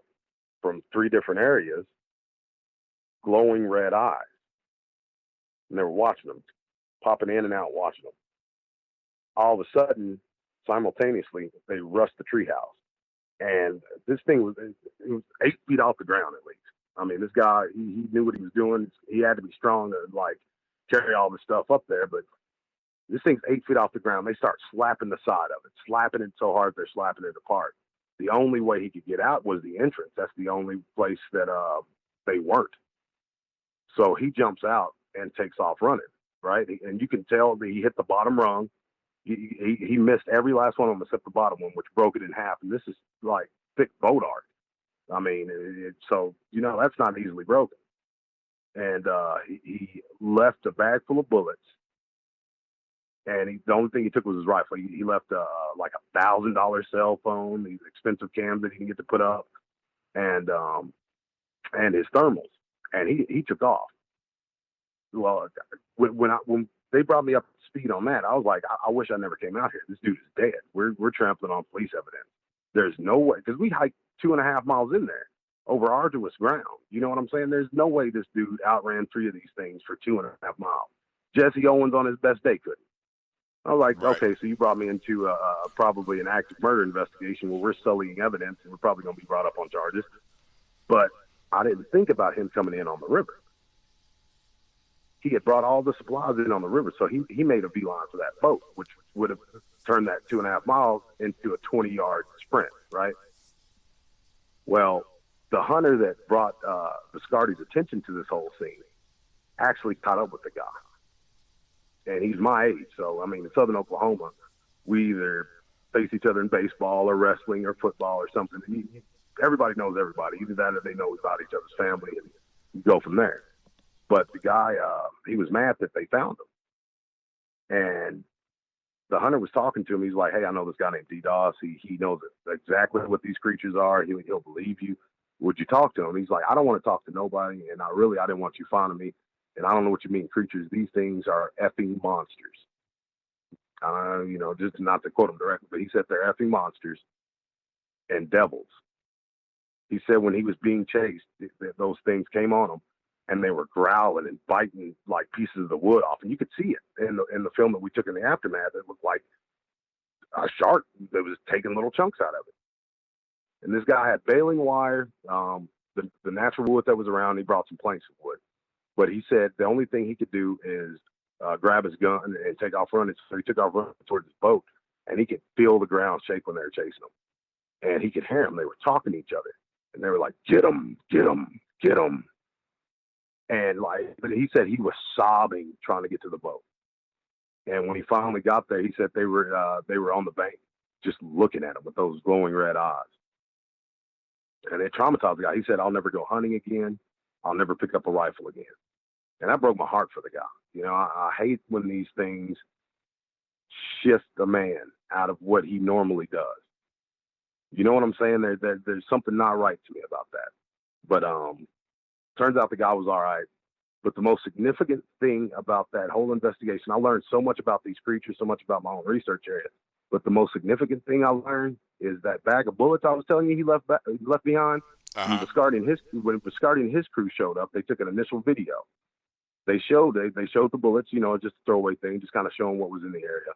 from 3 different areas glowing red eyes. And they were watching them, popping in and out, watching them. All of a sudden, simultaneously, they rushed the treehouse. And this thing was 8 feet off the ground at least. I mean, this guy, he knew what he was doing. He had to be strong to, like, carry all this stuff up there. But this thing's 8 feet off the ground. They start slapping the side of it, slapping it so hard they're slapping it apart. The only way he could get out was the entrance. That's the only place that they weren't. So he jumps out and takes off running, right? And you can tell that he hit the bottom rung. He missed every last one of them except the bottom one, which broke it in half. And this is like thick boat art. I mean, so, you know, that's not easily broken. And he left a bag full of bullets. And the only thing he took was his rifle. He left like $1,000 cell phone, these expensive cams that he can get to put up, and his thermals. And he took off. Well, when they brought me up to speed on that, I was like, I wish I never came out here. This dude is dead. We're trampling on police evidence. There's no way, because we hiked 2.5 miles in there over arduous ground. You know what I'm saying? There's no way this dude outran 3 of these things for 2.5 miles. Jesse Owens on his best day couldn't. I was like, right. Okay, so you brought me into probably an active murder investigation where we're sullying evidence and we're probably going to be brought up on charges. But I didn't think about him coming in on the river. He had brought all the supplies in on the river, so he made a beeline for that boat, which would have turned that 2.5 miles into a 20-yard sprint, right? Well, the hunter that brought Biscardi's attention to this whole scene actually caught up with the guy. And he's my age, so, I mean, in Southern Oklahoma, we either face each other in baseball or wrestling or football or something. Everybody knows everybody. Either that or they know about each other's family, and you go from there. But the guy, he was mad that they found him. And the hunter was talking to him. He's like, hey, I know this guy named D-Doss. He knows exactly what these creatures are. He'll believe you. Would you talk to him? He's like, I don't want to talk to nobody, and I didn't want you finding me. And I don't know what you mean, creatures. These things are effing monsters. You know, just not to quote him directly, but he said they're effing monsters and devils. He said when he was being chased, those things came on him, and they were growling and biting like pieces of the wood off. And you could see it in the film that we took in the aftermath. It looked like a shark that was taking little chunks out of it. And this guy had baling wire, the natural wood that was around. He brought some planks of wood. But he said the only thing he could do is grab his gun and take off running. So he took off running towards his boat, and he could feel the ground shake when they were chasing him. And he could hear them. They were talking to each other. And they were like, get him, get him, get him. And but he said he was sobbing trying to get to the boat. And when he finally got there, he said they were on the bank just looking at him with those glowing red eyes. And it traumatized the guy. He said, I'll never go hunting again. I'll never pick up a rifle again. And that broke my heart for the guy. You know, I hate when these things shift a man out of what he normally does. You know what I'm saying? There's something not right to me about that. But turns out the guy was all right. But the most significant thing about that whole investigation, I learned so much about these creatures, so much about my own research area. But the most significant thing I learned is that bag of bullets I was telling you he left behind. Uh-huh. When Biscardi and his crew showed up, they took an initial video. They showed the bullets, you know, just a throwaway thing, just kind of showing what was in the area.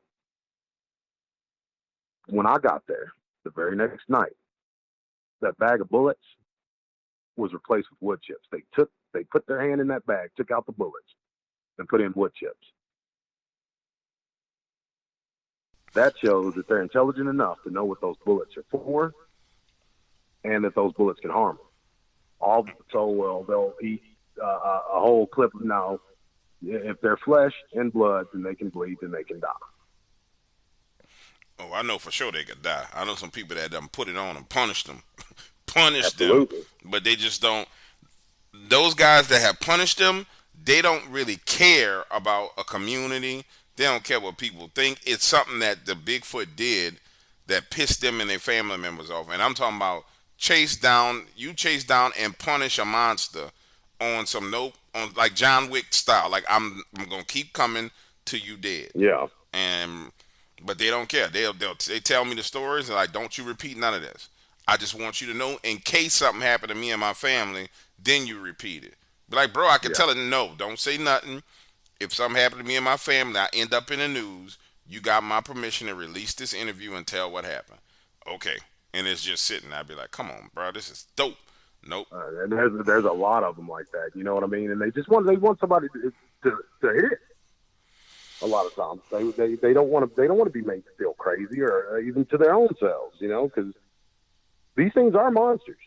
When I got there, the very next night, that bag of bullets was replaced with wood chips. They put their hand in that bag, took out the bullets, and put in wood chips. That shows that they're intelligent enough to know what those bullets are for, and that those bullets can harm them. They'll eat a whole clip. Now, if they're flesh and blood, then they can bleed, then they can die. Oh, I know for sure they could die. I know some people that put it on and punished them. Absolutely. But they just don't. Those guys that have punished them they don't really care about a community. They don't care what people think. It's something that the Bigfoot did that pissed them and their family members off. And I'm talking about chase down and punish a monster on some nope on like John Wick style. Like I'm gonna keep coming till you dead. Yeah. And but they don't care. They tell me the stories and like, don't you repeat none of this. I just want you to know in case something happened to me and my family, then you repeat it. Be like, bro, I can Yeah. tell it no, don't say nothing. If something happened to me and my family, I end up in the news. You got my permission to release this interview and tell what happened. Okay, and it's just sitting. I'd be like, come on, bro, this is dope. Nope. And there's a lot of them like that. You know what I mean? And they want somebody to hit it. A lot of times they don't want to be made to feel crazy or even to their own selves. You know, because these things are monsters.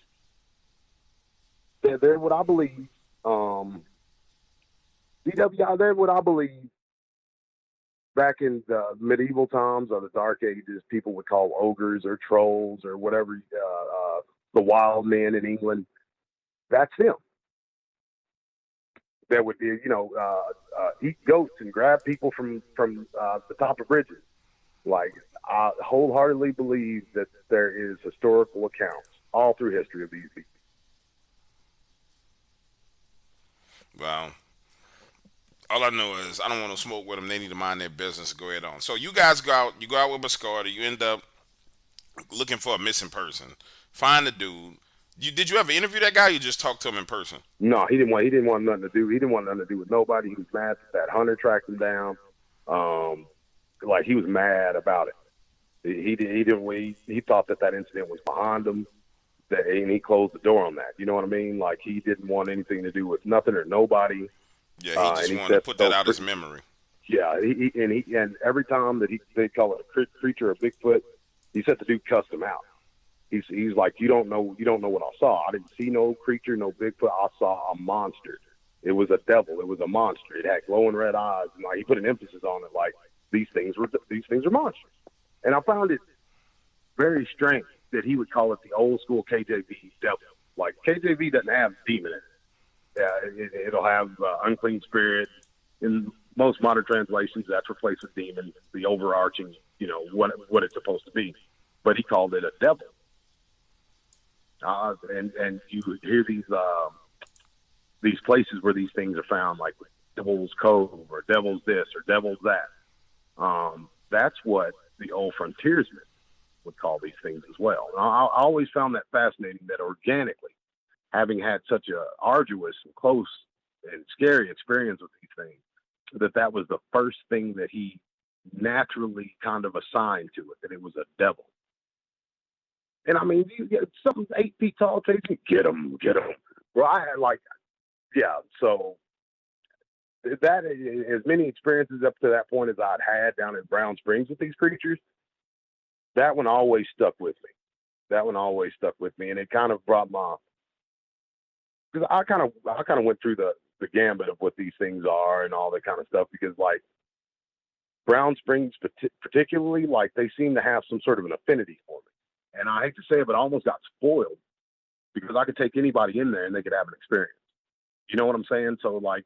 They're what I believe. DWI, they're what I believe. Back in the medieval times or the Dark Ages, people would call ogres or trolls or whatever the wild men in England. That's them. That would, eat goats and grab people from the top of bridges. Like, I wholeheartedly believe that there is historical accounts all through history of these people. Well, all I know is I don't want to smoke with them. They need to mind their business. Go ahead on. So you guys go out. You go out with Biscardi. You end up looking for a missing person. Find the dude. Did you ever interview that guy? Or you just talked to him in person? No, he didn't want nothing to do. He didn't want nothing to do with nobody. He was mad that hunter tracked him down. Like he was mad about it. He thought that incident was behind him. And he closed the door on that. You know what I mean? Like he didn't want anything to do with nothing or nobody. Yeah, he just wanted to put that out his memory. Yeah, and every time that they call it a creature or Bigfoot, he said the dude cussed him out. He's like, you don't know what I saw. I didn't see no creature, no Bigfoot. I saw a monster. It was a devil. It was a monster. It had glowing red eyes, and like he put an emphasis on it, like these things are monsters. And I found it very strange that he would call it the old school KJV devil. Like KJV doesn't have demon in it. Yeah, it'll have unclean spirit. In most modern translations, that's replaced with demon, the overarching, what it's supposed to be. But he called it a devil. And you hear these places where these things are found, like Devil's Cove or Devil's this or Devil's that. That's what the old frontiersmen would call these things as well. And I always found that fascinating that organically, having had such a arduous and close and scary experience with these things, that was the first thing that he naturally kind of assigned to it, that it was a devil. And I mean, you get something 8 feet tall, chasing, get him. Well, I had so that as many experiences up to that point as I'd had down in Brown Springs with these creatures, that one always stuck with me. And it kind of brought because I kind of went through the gambit of what these things are and all that kind of stuff, because like Brown Springs particularly, like they seem to have some sort of an affinity for me. And I hate to say it, but I almost got spoiled because I could take anybody in there and they could have an experience. You know what I'm saying? So like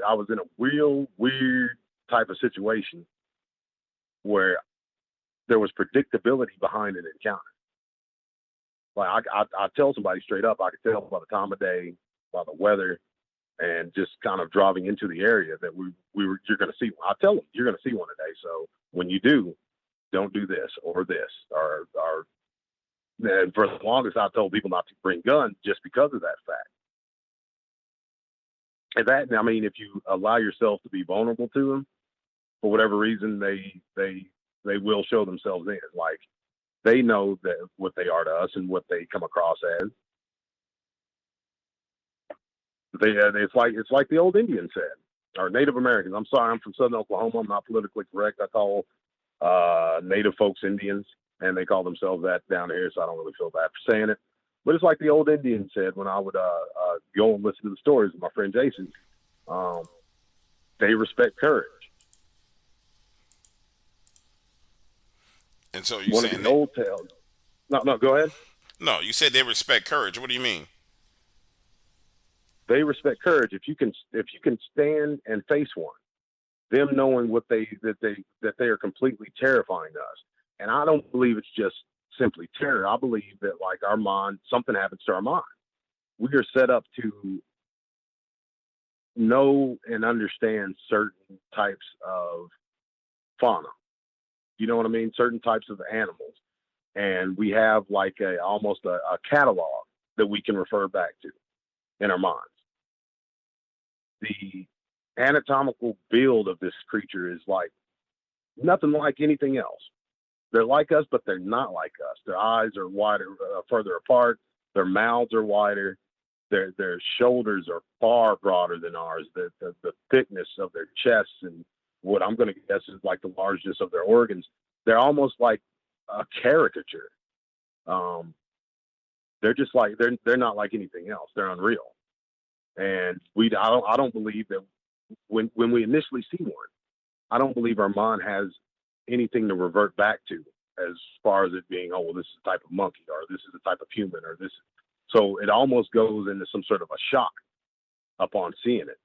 I was in a real weird type of situation where there was predictability behind an encounter. Like I tell somebody straight up, I could tell by the time of day, by the weather, and just kind of driving into the area that you're going to see one. I tell them you're going to see one today. So when you do, don't do this or this or. And for the longest, I told people not to bring guns just because of that fact. And that, I mean, if you allow yourself to be vulnerable to them, for whatever reason, they will show themselves in. Like they know that what they are to us and what they come across as. It's like the old Indian said, or Native Americans. I'm sorry, I'm from Southern Oklahoma. I'm not politically correct. I call Native folks Indians. And they call themselves that down here, so I don't really feel bad for saying it. But it's like the old Indian said when I would go and listen to the stories of my friend Jason. They respect courage. And so you One saying of the old tales. No, go ahead. No, you said they respect courage. What do you mean? They respect courage. If you can stand and face one, them knowing that they are completely terrifying us. And I don't believe it's just simply terror. I believe that like our mind, something happens to our mind. We are set up to know and understand certain types of fauna. You know what I mean? Certain types of animals. And we have like almost a catalog that we can refer back to in our minds. The anatomical build of this creature is like nothing like anything else. They're like us, but they're not like us. Their eyes are wider, further apart. Their mouths are wider. Their shoulders are far broader than ours. The thickness of their chests and what I'm going to guess is like the largeness of their organs. They're almost like a caricature. They're just like they're not like anything else. They're unreal. And I don't believe that when we initially see one, I don't believe our mind has anything to revert back to as far as it being, oh, well, this is a type of monkey, or this is a type of human, or this. So it almost goes into some sort of a shock upon seeing it.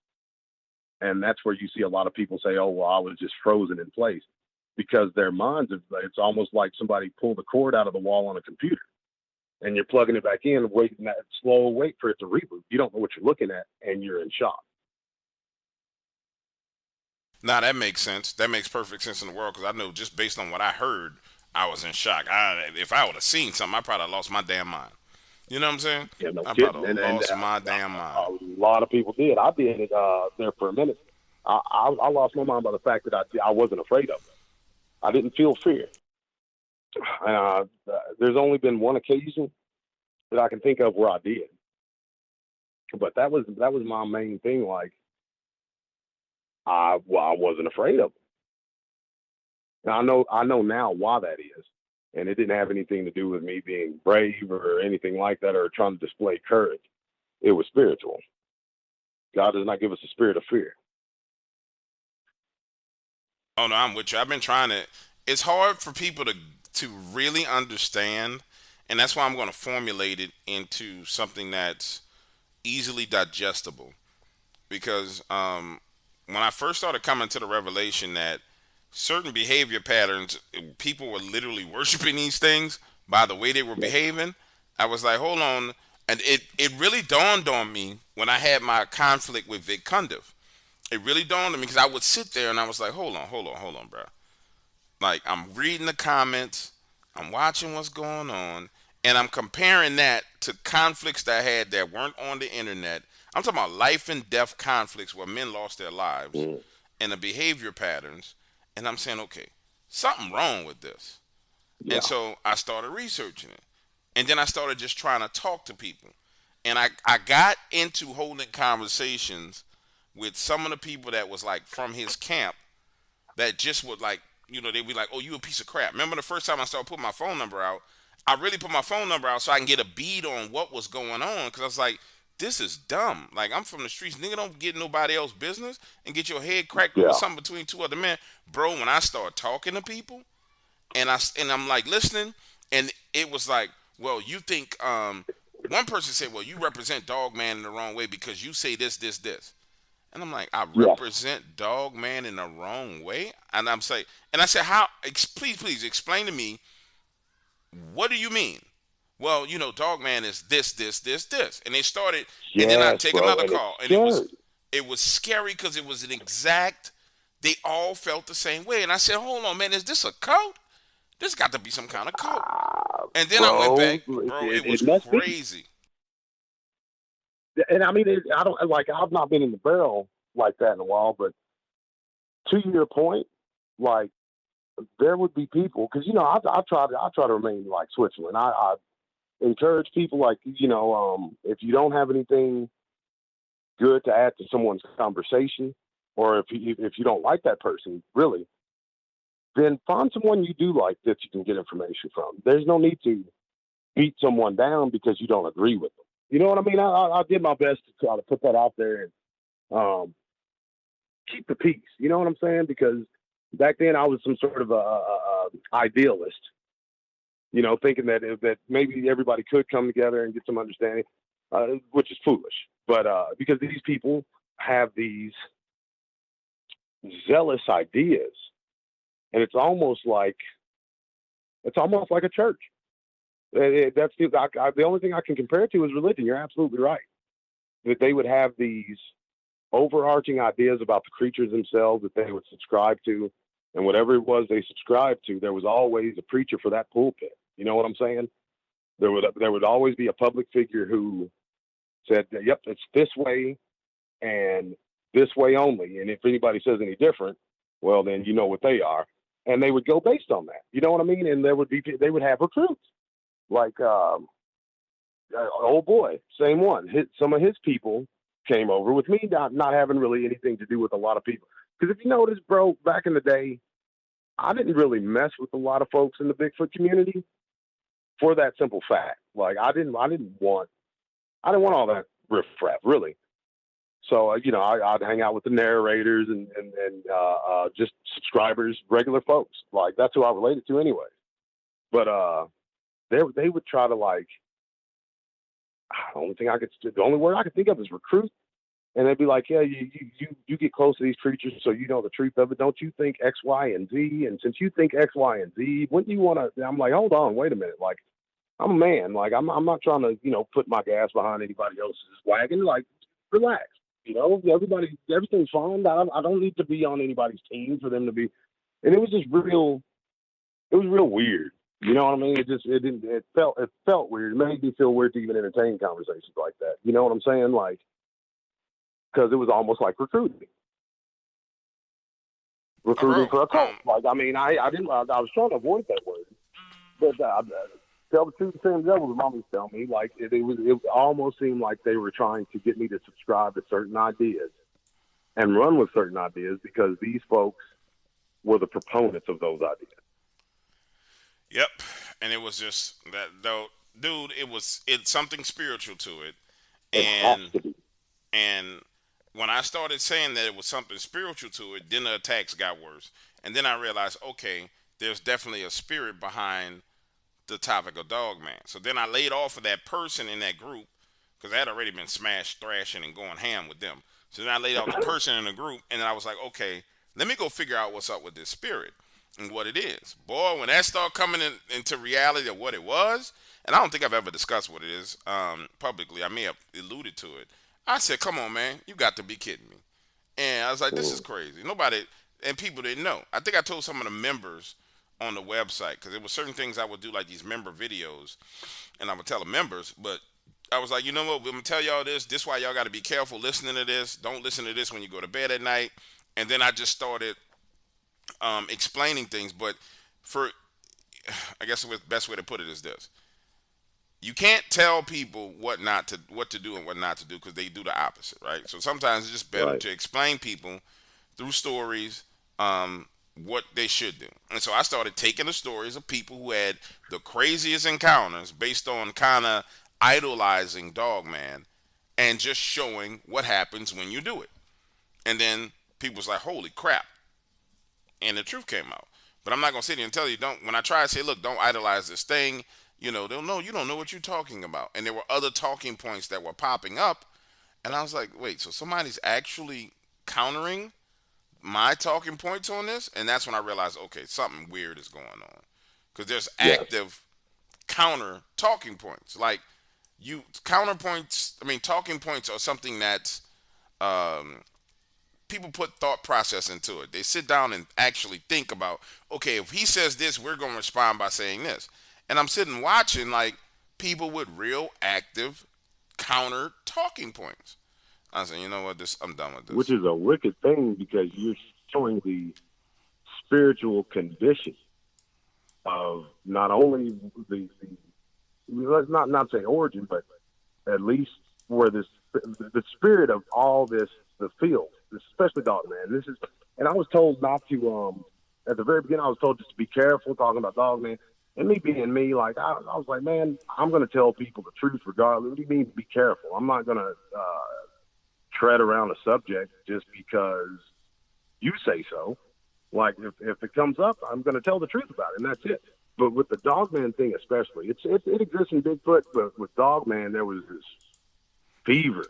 And that's where you see a lot of people say, oh, well, I was just frozen in place, because their minds, it's almost like somebody pulled the cord out of the wall on a computer and you're plugging it back in, waiting that slow wait for it to reboot. You don't know what you're looking at and you're in shock. Now that makes sense. That makes perfect sense in the world, because I know just based on what I heard, I was in shock. If I would have seen something, I probably lost my damn mind. You know what I'm saying? Yeah, no I kidding. probably lost my damn mind. A lot of people did. I did it there for a minute. I lost my mind by the fact that I wasn't afraid of it. I didn't feel fear. There's only been one occasion that I can think of where I did, but that was my main thing. Like, I wasn't afraid of it. And I know now why that is, and it didn't have anything to do with me being brave or anything like that, or trying to display courage. It was spiritual. God does not give us a spirit of fear. Oh no, I'm with you. I've been trying to. It's hard for people to really understand, and that's why I'm going to formulate it into something that's easily digestible. Because when I first started coming to the revelation that certain behavior patterns, people were literally worshiping these things by the way they were behaving, I was like, hold on. And it really dawned on me when I had my conflict with Vic Cundiff. It really dawned on me, because I would sit there and I was like, hold on, bro. Like, I'm reading the comments, I'm watching what's going on, and I'm comparing that to conflicts that I had that weren't on the internet. I'm talking about life and death conflicts where men lost their lives, and the behavior patterns. And I'm saying, okay, something wrong with this. Yeah. And so I started researching it. And then I started just trying to talk to people. And I got into holding conversations with some of the people that was like from his camp, that just would like, they'd be like, oh, you a piece of crap. Remember the first time I started putting my phone number out, I really put my phone number out so I can get a bead on what was going on, because I was like, this is dumb. Like, I'm from the streets. Nigga, don't get nobody else's business and get your head cracked over something between two other men. Bro, when I start talking to people and I'm like listening, and it was like, well, you think, one person said, well, you represent Dogman in the wrong way because you say this. And I'm like, I represent Dogman in the wrong way? And I said, how, please explain to me, what do you mean? Well, Dogman is this. And they started, and then I take another call. And it was scary, because it was an exact, they all felt the same way. And I said, hold on, man, is this a cult? This got to be some kind of cult. And then I went back, bro, it was crazy. And I mean, I don't, like, I've not been in the barrel like that in a while, but to your point, like, there would be people, because, I try to remain like Switzerland. I encourage people, like, if you don't have anything good to add to someone's conversation, or if you don't like that person, really, then find someone you do like that you can get information from. There's no need to beat someone down because you don't agree with them. You know what I mean? I did my best to try to put that out there and keep the peace. You know what I'm saying? Because back then I was some sort of a idealist, thinking that maybe everybody could come together and get some understanding, which is foolish. But because these people have these zealous ideas, and it's almost like a church. That's the only thing I can compare it to is religion. You're absolutely right. That they would have these overarching ideas about the creatures themselves that they would subscribe to, and whatever it was they subscribed to, there was always a preacher for that pulpit. You know what I'm saying? There would always be a public figure who said, "Yep, it's this way and this way only." And if anybody says any different, well, then you know what they are, and they would go based on that. You know what I mean? And they would have recruits like old boy, same one. Some of his people came over with me, not having really anything to do with a lot of people. Because if you notice, bro, back in the day, I didn't really mess with a lot of folks in the Bigfoot community for that simple fact. Like I didn't want all that riffraff, really. So I'd hang out with the narrators and just subscribers, regular folks. Like that's who I related to anyway. But they would try to like. The only word I could think of is recruit. And they'd be like, yeah, you get close to these creatures, so you know the truth of it. Don't you think X, Y, and Z? And since you think X, Y, and Z, wouldn't you want to? I'm like, hold on, wait a minute. Like, I'm a man. Like, I'm not trying to, put my gas behind anybody else's wagon. Like, relax. Everything's fine. I don't need to be on anybody's team for them to be. And it was just real. It was real weird. You know what I mean? It felt weird. It made me feel weird to even entertain conversations like that. You know what I'm saying? Like, because it was almost like recruiting for a cult. Like, I mean, I was trying to avoid that word, but tell the truth, the same devil, as mommy tell me. Like, it almost seemed like they were trying to get me to subscribe to certain ideas and run with certain ideas because these folks were the proponents of those ideas. Yep, and it was just that though, dude. It's something spiritual to it, and when I started saying that it was something spiritual to it, then the attacks got worse, and then I realized, okay, there's definitely a spirit behind the topic of Dogman. So then I laid off of that person in that group because I had already been smashed, thrashing, and going ham with them. So then I laid off the person in the group, and then I was like, okay, let me go figure out what's up with this spirit and what it is. Boy, when that started coming into reality of what it was, and I don't think I've ever discussed what it is publicly. I may have alluded to it. I said, come on, man, you got to be kidding me. And I was like, this is crazy. Nobody, and people didn't know. I think I told some of the members on the website, because there were certain things I would do, like these member videos, and I would tell the members, but I was like, you know what, I'm going to tell y'all this why y'all got to be careful listening to this. Don't listen to this when you go to bed at night. And then I just started explaining things, but I guess the best way to put it is this. You can't tell people what to do and what not to do because they do the opposite, right? So sometimes it's just better to explain people through stories what they should do. And so I started taking the stories of people who had the craziest encounters based on kind of idolizing Dogman and just showing what happens when you do it. And then people was like, holy crap. And the truth came out. But I'm not going to sit here and tell you, when I try to say, look, don't idolize this thing, they'll know you don't know what you're talking about. And there were other talking points that were popping up. And I was like, wait, so somebody's actually countering my talking points on this? And that's when I realized, okay, something weird is going on. Because there's active counter talking points. Like, talking points are something that's, people put thought process into it. They sit down and actually think about, okay, if he says this, we're going to respond by saying this. And I'm sitting watching, like, people with real active counter talking points. I said, you know what, I'm done with this. Which is a wicked thing because you're showing the spiritual condition of not only let's not say origin, but at least where the spirit of all this, the field, especially Dogman. And I was told not to, at the very beginning, I was told just to be careful talking about Dogman. And me being me, like, I was like, man, I'm going to tell people the truth regardless. What do you mean be careful? I'm not going to tread around a subject just because you say so. Like, if it comes up, I'm going to tell the truth about it, and that's it. But with the Dogman thing especially, it exists in Bigfoot, but with Dogman, there was this fever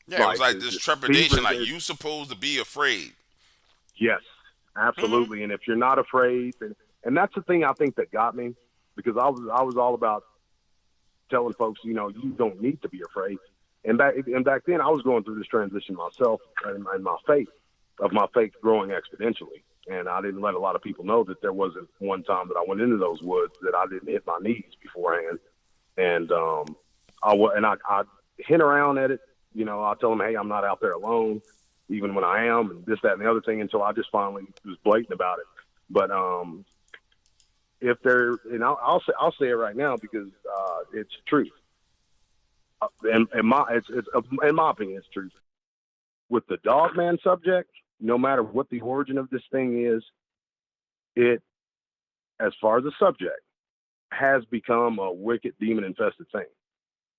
Yeah, it was Like like the this fever. trepidation, like you supposed to be afraid. Yes, Hmm. absolutely. And if you're not afraid, and that's the thing I think that got me, because I was all about telling folks, you don't need to be afraid. And back then, I was going through this transition myself in my faith growing exponentially. And I didn't let a lot of people know that there wasn't one time that I went into those woods that I didn't hit my knees beforehand. And I hint around at it. I tell them, hey, I'm not out there alone, even when I am, and this, that, and the other thing, until I just finally was blatant about it. But if they're, and I'll say it right now because it's truth. In my opinion, it's truth. With the Dogman subject, no matter what the origin of this thing is, it, as far as the subject, has become a wicked demon infested thing.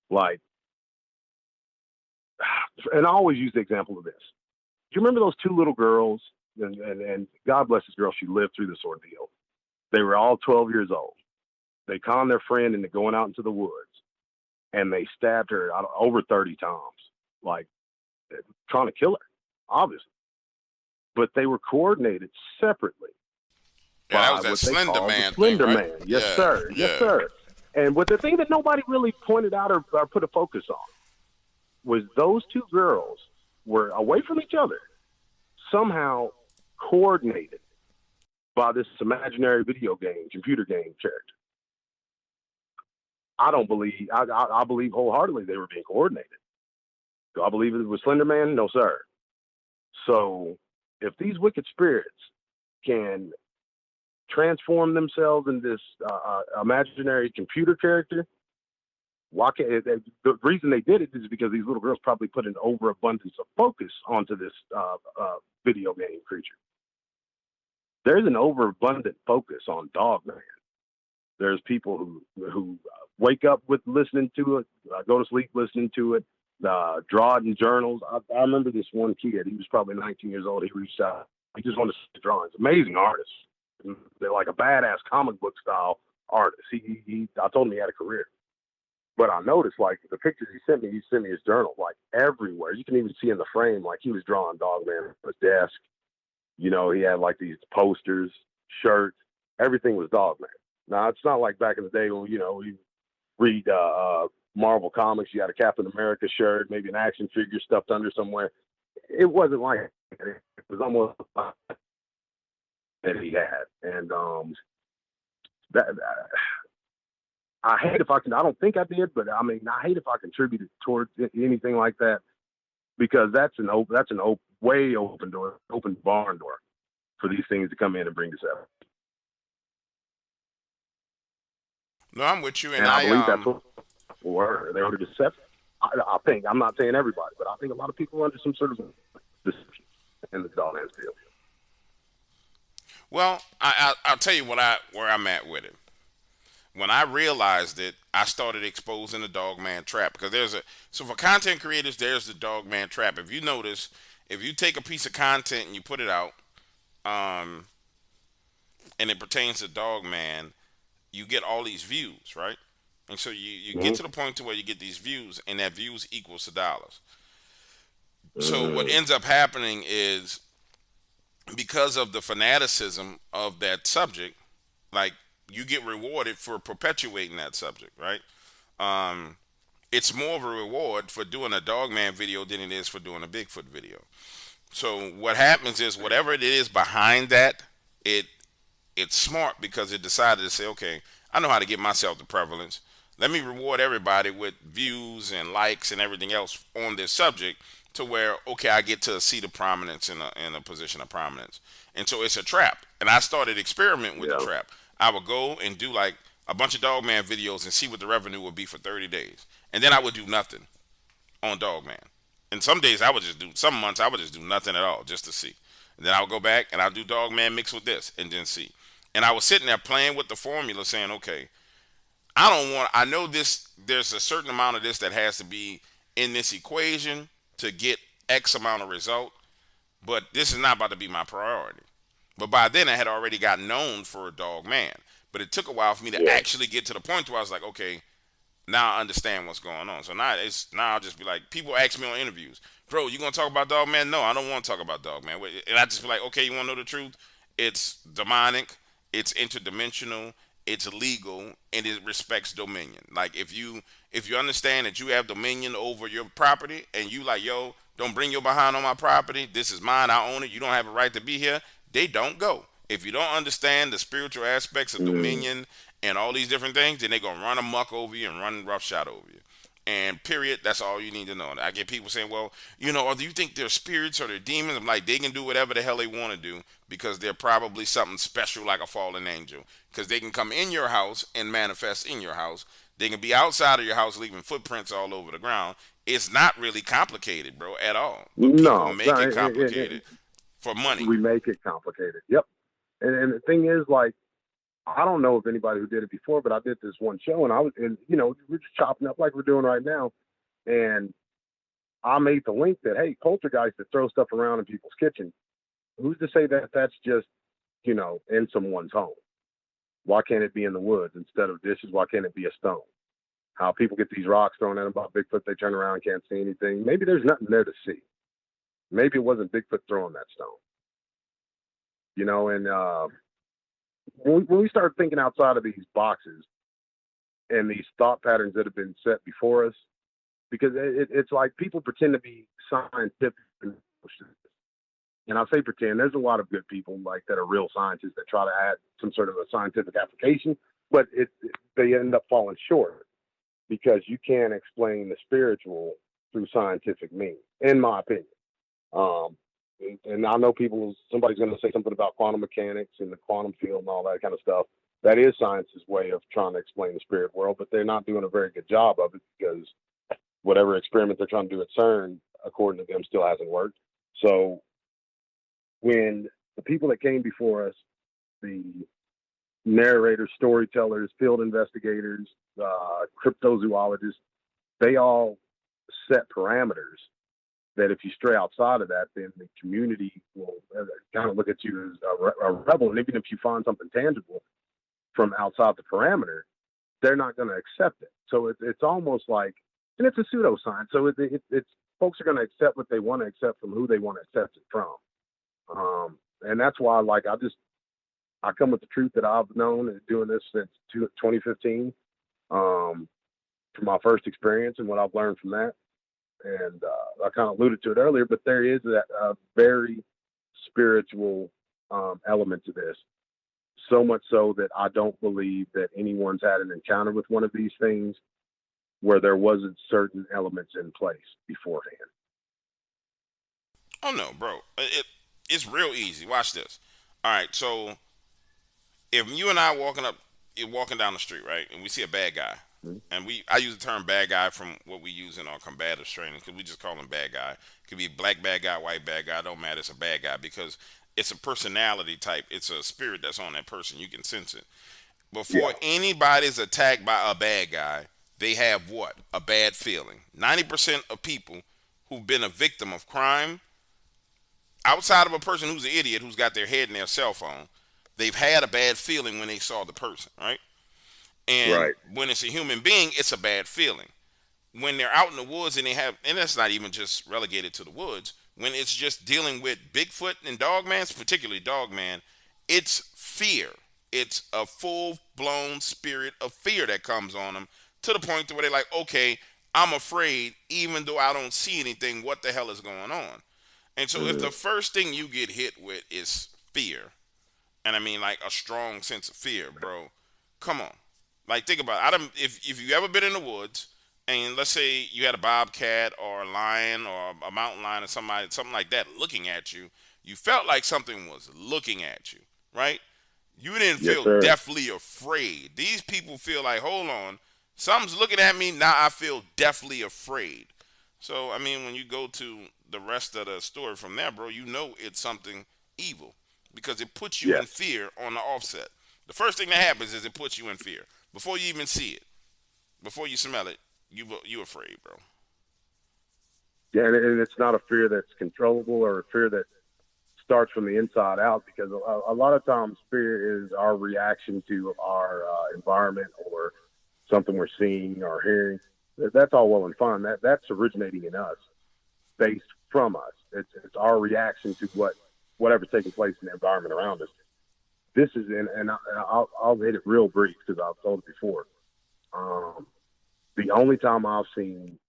Like, and I always use the example of this. Do you remember those two little girls? And God bless this girl, she lived through this ordeal. They were all 12 years old. They conned their friend into going out into the woods, and they stabbed her over 30 times, like trying to kill her, obviously. But they were coordinated separately Yeah, that by was that what they Slender call the Man thing, Slender right? Man. Yes, Yeah, sir. Yes, yeah. sir. And what the thing that nobody really pointed out or put a focus on was those two girls were away from each other, somehow coordinated by this imaginary video game, computer game character. I believe wholeheartedly they were being coordinated. Do I believe it was Slender Man? No, sir. So if these wicked spirits can transform themselves in this imaginary computer character, why can't the reason they did it is because these little girls probably put an overabundance of focus onto this video game creature. There's an overabundant focus on Dogman. There's people who wake up with listening to it, go to sleep listening to it, draw it in journals. I remember this one kid. He was probably 19 years old. He reached out. He just wanted to see drawings. Amazing artist. They're like a badass comic book style artist. I told him he had a career. But I noticed, like, the pictures he sent me his journal, like, everywhere. You can even see in the frame, like, he was drawing Dogman on his desk. He had, like, these posters, shirts. Everything was Dogman. Now, it's not like back in the day when, you read Marvel Comics, you had a Captain America shirt, maybe an action figure stuffed under somewhere. It wasn't like that. It was almost like that he had. And that I hate if I can. I don't think I did, but I mean, I hate if I contributed towards anything like that because that's an way open door, open barn door for these things to come in and bring deception. No, I'm with you, and And I believe that's what were. They were deceptive. I think I'm not saying everybody, but I think a lot of people are under some sort of deception in the Dogman field. Well, I'll tell you where I'm at with it. When I realized it, I started exposing the Dogman trap because so for content creators, there's the Dogman trap. If you notice, if you take a piece of content and you put it out, um, and it pertains to Dogman, you get all these views, right? And so you get Mm-hmm. to the point to where you get these views, and that views equals to dollars. So what Mm-hmm. ends up happening is because of the fanaticism of that subject, like you get rewarded for perpetuating that subject, right? Um, it's more of a reward for doing a Dogman video than it is for doing a Bigfoot video. So what happens is whatever it is behind that, it it's smart because it decided to say, okay, I know how to get myself the prevalence. Let me reward everybody with views and likes and everything else on this subject to where, okay, I get to a seat of prominence in a position of prominence. And so it's a trap. And I started experimenting with the Yeah. trap. I would go and do like a bunch of Dogman videos and see what the revenue would be for 30 days. And then I would do nothing on Dogman. And some days I would just do, some months I would just do nothing at all just to see. And then I would go back and I'll do Dogman mixed with this and then see. And I was sitting there playing with the formula saying, okay, I know this, there's a certain amount of this that has to be in this equation to get X amount of result, but this is not about to be my priority. But by then I had already got known for a Dogman. But it took a while for me to Yeah. actually get to the point where I was like, okay, now I understand what's going on. So now I'll just be like, people ask me on interviews, Bro, you gonna talk about Dogman? No, I don't want to talk about Dogman. And I just be like, okay, you want to know the truth? It's demonic, it's interdimensional, it's legal, and it respects dominion. Like if you understand that you have dominion over your property, and you like, yo, don't bring your behind on my property. This is mine. I own it. You don't have a right to be here. They don't go. If you don't understand the spiritual aspects of Mm, dominion and all these different things, then they're gonna run amok over you and run roughshod over you. And period, that's all you need to know. And I get people saying, well, or do you think they're spirits or they're demons? I'm like, they can do whatever the hell they want to do because they're probably something special like a fallen angel. Because they can come in your house and manifest in your house. They can be outside of your house leaving footprints all over the ground. It's not really complicated, bro, at all. But people no, make it complicated for money. we make it complicated. Yep. And the thing is, like, I don't know of anybody who did it before, but I did this one show, and we're just chopping up like we're doing right now, and I made the link that, hey, poltergeists that throw stuff around in people's kitchen. Who's to say that that's just in someone's home? Why can't it be in the woods instead of dishes? Why can't it be a stone? How people get these rocks thrown at them about Bigfoot, they turn around and can't see anything. Maybe there's nothing there to see. Maybe it wasn't Bigfoot throwing that stone. And when we start thinking outside of these boxes and these thought patterns that have been set before us, because it's like people pretend to be scientific. And I say pretend, there's a lot of good people like that are real scientists that try to add some sort of a scientific application, but they end up falling short because you can't explain the spiritual through scientific means, in my opinion. Um, and I know somebody's going to say something about quantum mechanics and the quantum field and all that kind of stuff. That is science's way of trying to explain the spirit world, but they're not doing a very good job of it because whatever experiment they're trying to do at CERN, according to them, still hasn't worked. So when the people that came before us, the narrators, storytellers, field investigators, cryptozoologists, they all set parameters that if you stray outside of that, then the community will kind of look at you as a rebel. And even if you find something tangible from outside the parameter, they're not going to accept it. So it's almost like, and it's a pseudoscience. So it's folks are going to accept what they want to accept from who they want to accept it from. And that's why, like, I come with the truth that I've known and doing this since 2015, from my first experience and what I've learned from that. And I kind of alluded to it earlier, but there is that very spiritual element to this. So much so that I don't believe that anyone's had an encounter with one of these things where there wasn't certain elements in place beforehand. Oh no, bro. It's real easy. Watch this. All right, so if you and I walking down the street, right, and we see a bad guy, Mm-hmm. and I use the term bad guy from what we use in our combative training because we just call him bad guy. It could be black bad guy, white bad guy, don't matter. It's a bad guy because it's a personality type. It's a spirit that's on that person. You can sense it. Before Yeah. anybody's attacked by a bad guy, they have what? A bad feeling. 90% of people who've been a victim of crime, outside of a person who's an idiot who's got their head in their cell phone, they've had a bad feeling when they saw the person, right? And Right. when it's a human being, it's a bad feeling. When they're out in the woods and that's not even just relegated to the woods, when it's just dealing with Bigfoot and Dogman, particularly Dogman, it's fear. It's a full blown spirit of fear that comes on them to the point to where they're like, okay, I'm afraid, even though I don't see anything, what the hell is going on? And so if Mm-hmm. the first thing you get hit with is fear, and I mean like a strong sense of fear, bro, come on. Like think about it. If you ever been in the woods and let's say you had a bobcat or a lion or a mountain lion or something like that looking at you, you felt like something was looking at you, right? You didn't Yes, feel sir. deathly afraid. These people feel like, hold on, something's looking at me. Now I feel deathly afraid. So, I mean, when you go to the rest of the story from there, bro, you know it's something evil because it puts you in Yes. fear on the offset. The first thing that happens is it puts you in fear before you even see it, before you smell it. You afraid, bro. Yeah, and it's not a fear that's controllable or a fear that starts from the inside out because a lot of times fear is our reaction to our environment or something we're seeing or hearing. That's all well and fine. That's originating in us. based from us. It's our reaction to whatever's taking place in the environment around us. This is I'll hit it real brief because I've told it before. Um, the only time I've seen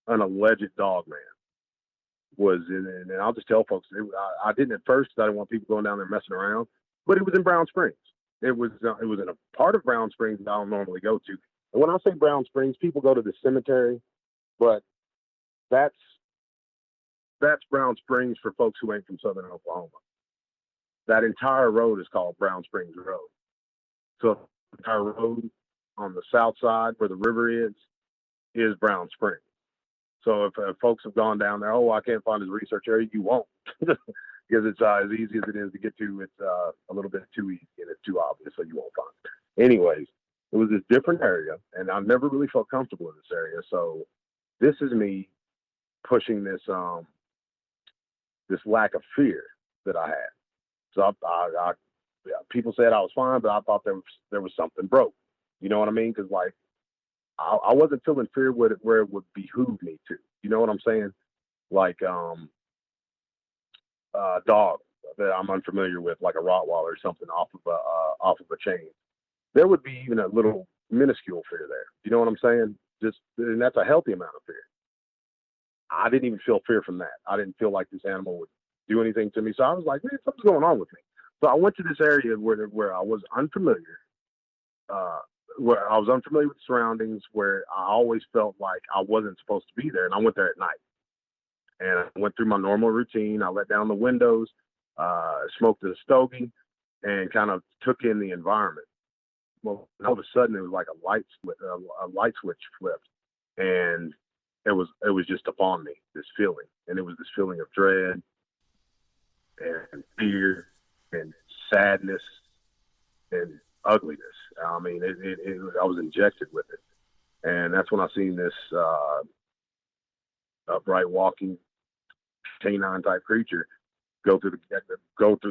an alleged dog man was and I'll just tell folks, I didn't at first because I didn't want people going down there messing around, but it was in Brown Springs. It was in a part of Brown Springs that I don't normally go to. And when I say Brown Springs, people go to the cemetery, but that's Brown Springs for folks who ain't from Southern Oklahoma. That entire road is called Brown Springs Road. So the entire road on the south side where the river is Brown Springs. So if folks have gone down there, I can't find his research area, you won't, because it's as easy as it is to get to. It's a little bit too easy and it's too obvious, so you won't find it. Anyways, it was this different area, and I never really felt comfortable in this area. So this is me pushing this lack of fear that I had. So people said I was fine, but I thought there was something broke. You know what I mean? Because like I wasn't feeling fear where it would behoove me to. You know what I'm saying? Like dog that I'm unfamiliar with, like a Rottweiler or something off of a chain. There would be even a little minuscule fear there. You know what I'm saying? And that's a healthy amount of fear. I didn't even feel fear from that. I didn't feel like this animal would do anything to me. So I was like, man, something's going on with me. So I went to this area where I was unfamiliar, where I was unfamiliar with the surroundings, where I always felt like I wasn't supposed to be there. And I went there at night. And I went through my normal routine. I let down the windows, smoked a stogie, and kind of took in the environment. Well, all of a sudden, it was like a light switch flipped, and it was just upon me, this feeling. And it was this feeling of dread and fear and sadness and ugliness. I mean, I was injected with it. And that's when I seen this upright walking canine type creature go through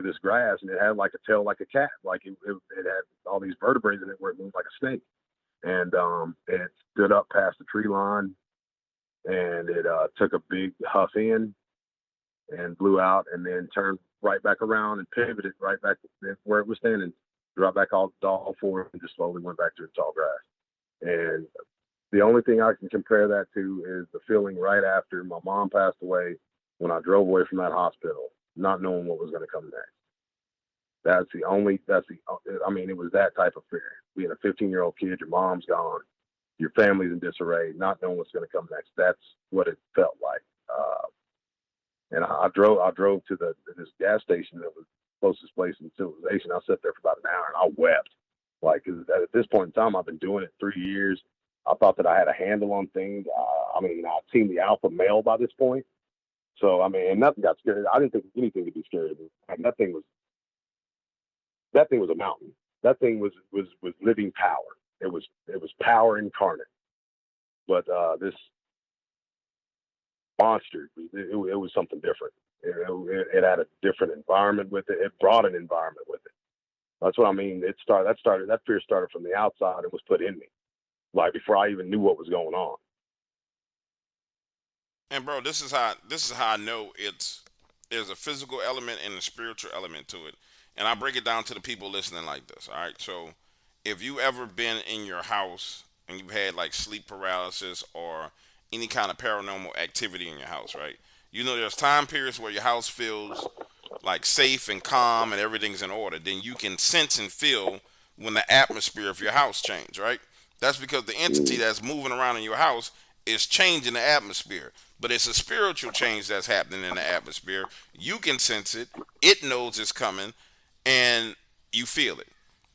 this grass, and it had like a tail like a cat, like it had all these vertebrae in it where it moved like a snake. And it stood up past the tree line, and it took a big huff in and blew out, and then turned right back around and pivoted right back where it was standing, dropped back all four, and just slowly went back to the tall grass. And the only thing I can compare that to is the feeling right after my mom passed away, when I drove away from that hospital, not knowing what was going to come next. I mean, it was that type of fear. Being a 15-year-old kid, your mom's gone, your family's in disarray, not knowing what's going to come next. That's what it felt like. And I drove to this gas station that was the closest place in civilization. I sat there for about an hour and I wept. Like, at this point in time, I've been doing it 3 years. I thought that I had a handle on things. I mean, I've seen the alpha male by this point. So, I mean, and nothing got scary. I didn't think anything could be scary of me. And that thing was a mountain. That thing was living power. It was power incarnate. But this monster, it was something different. It had a different environment with it. It brought an environment with it. That's what I mean. That fear started from the outside and was put in me, like before I even knew what was going on. And bro, this is how I know there's a physical element and a spiritual element to it. And I break it down to the people listening like this. All right. So if you ever been in your house and you've had like sleep paralysis or any kind of paranormal activity in your house, right? You know there's time periods where your house feels like safe and calm and everything's in order. Then you can sense and feel when the atmosphere of your house change, right? That's because the entity Mm. that's moving around in your house is changing the atmosphere. But it's a spiritual change that's happening in the atmosphere. You can sense it. It knows it's coming, and you feel it.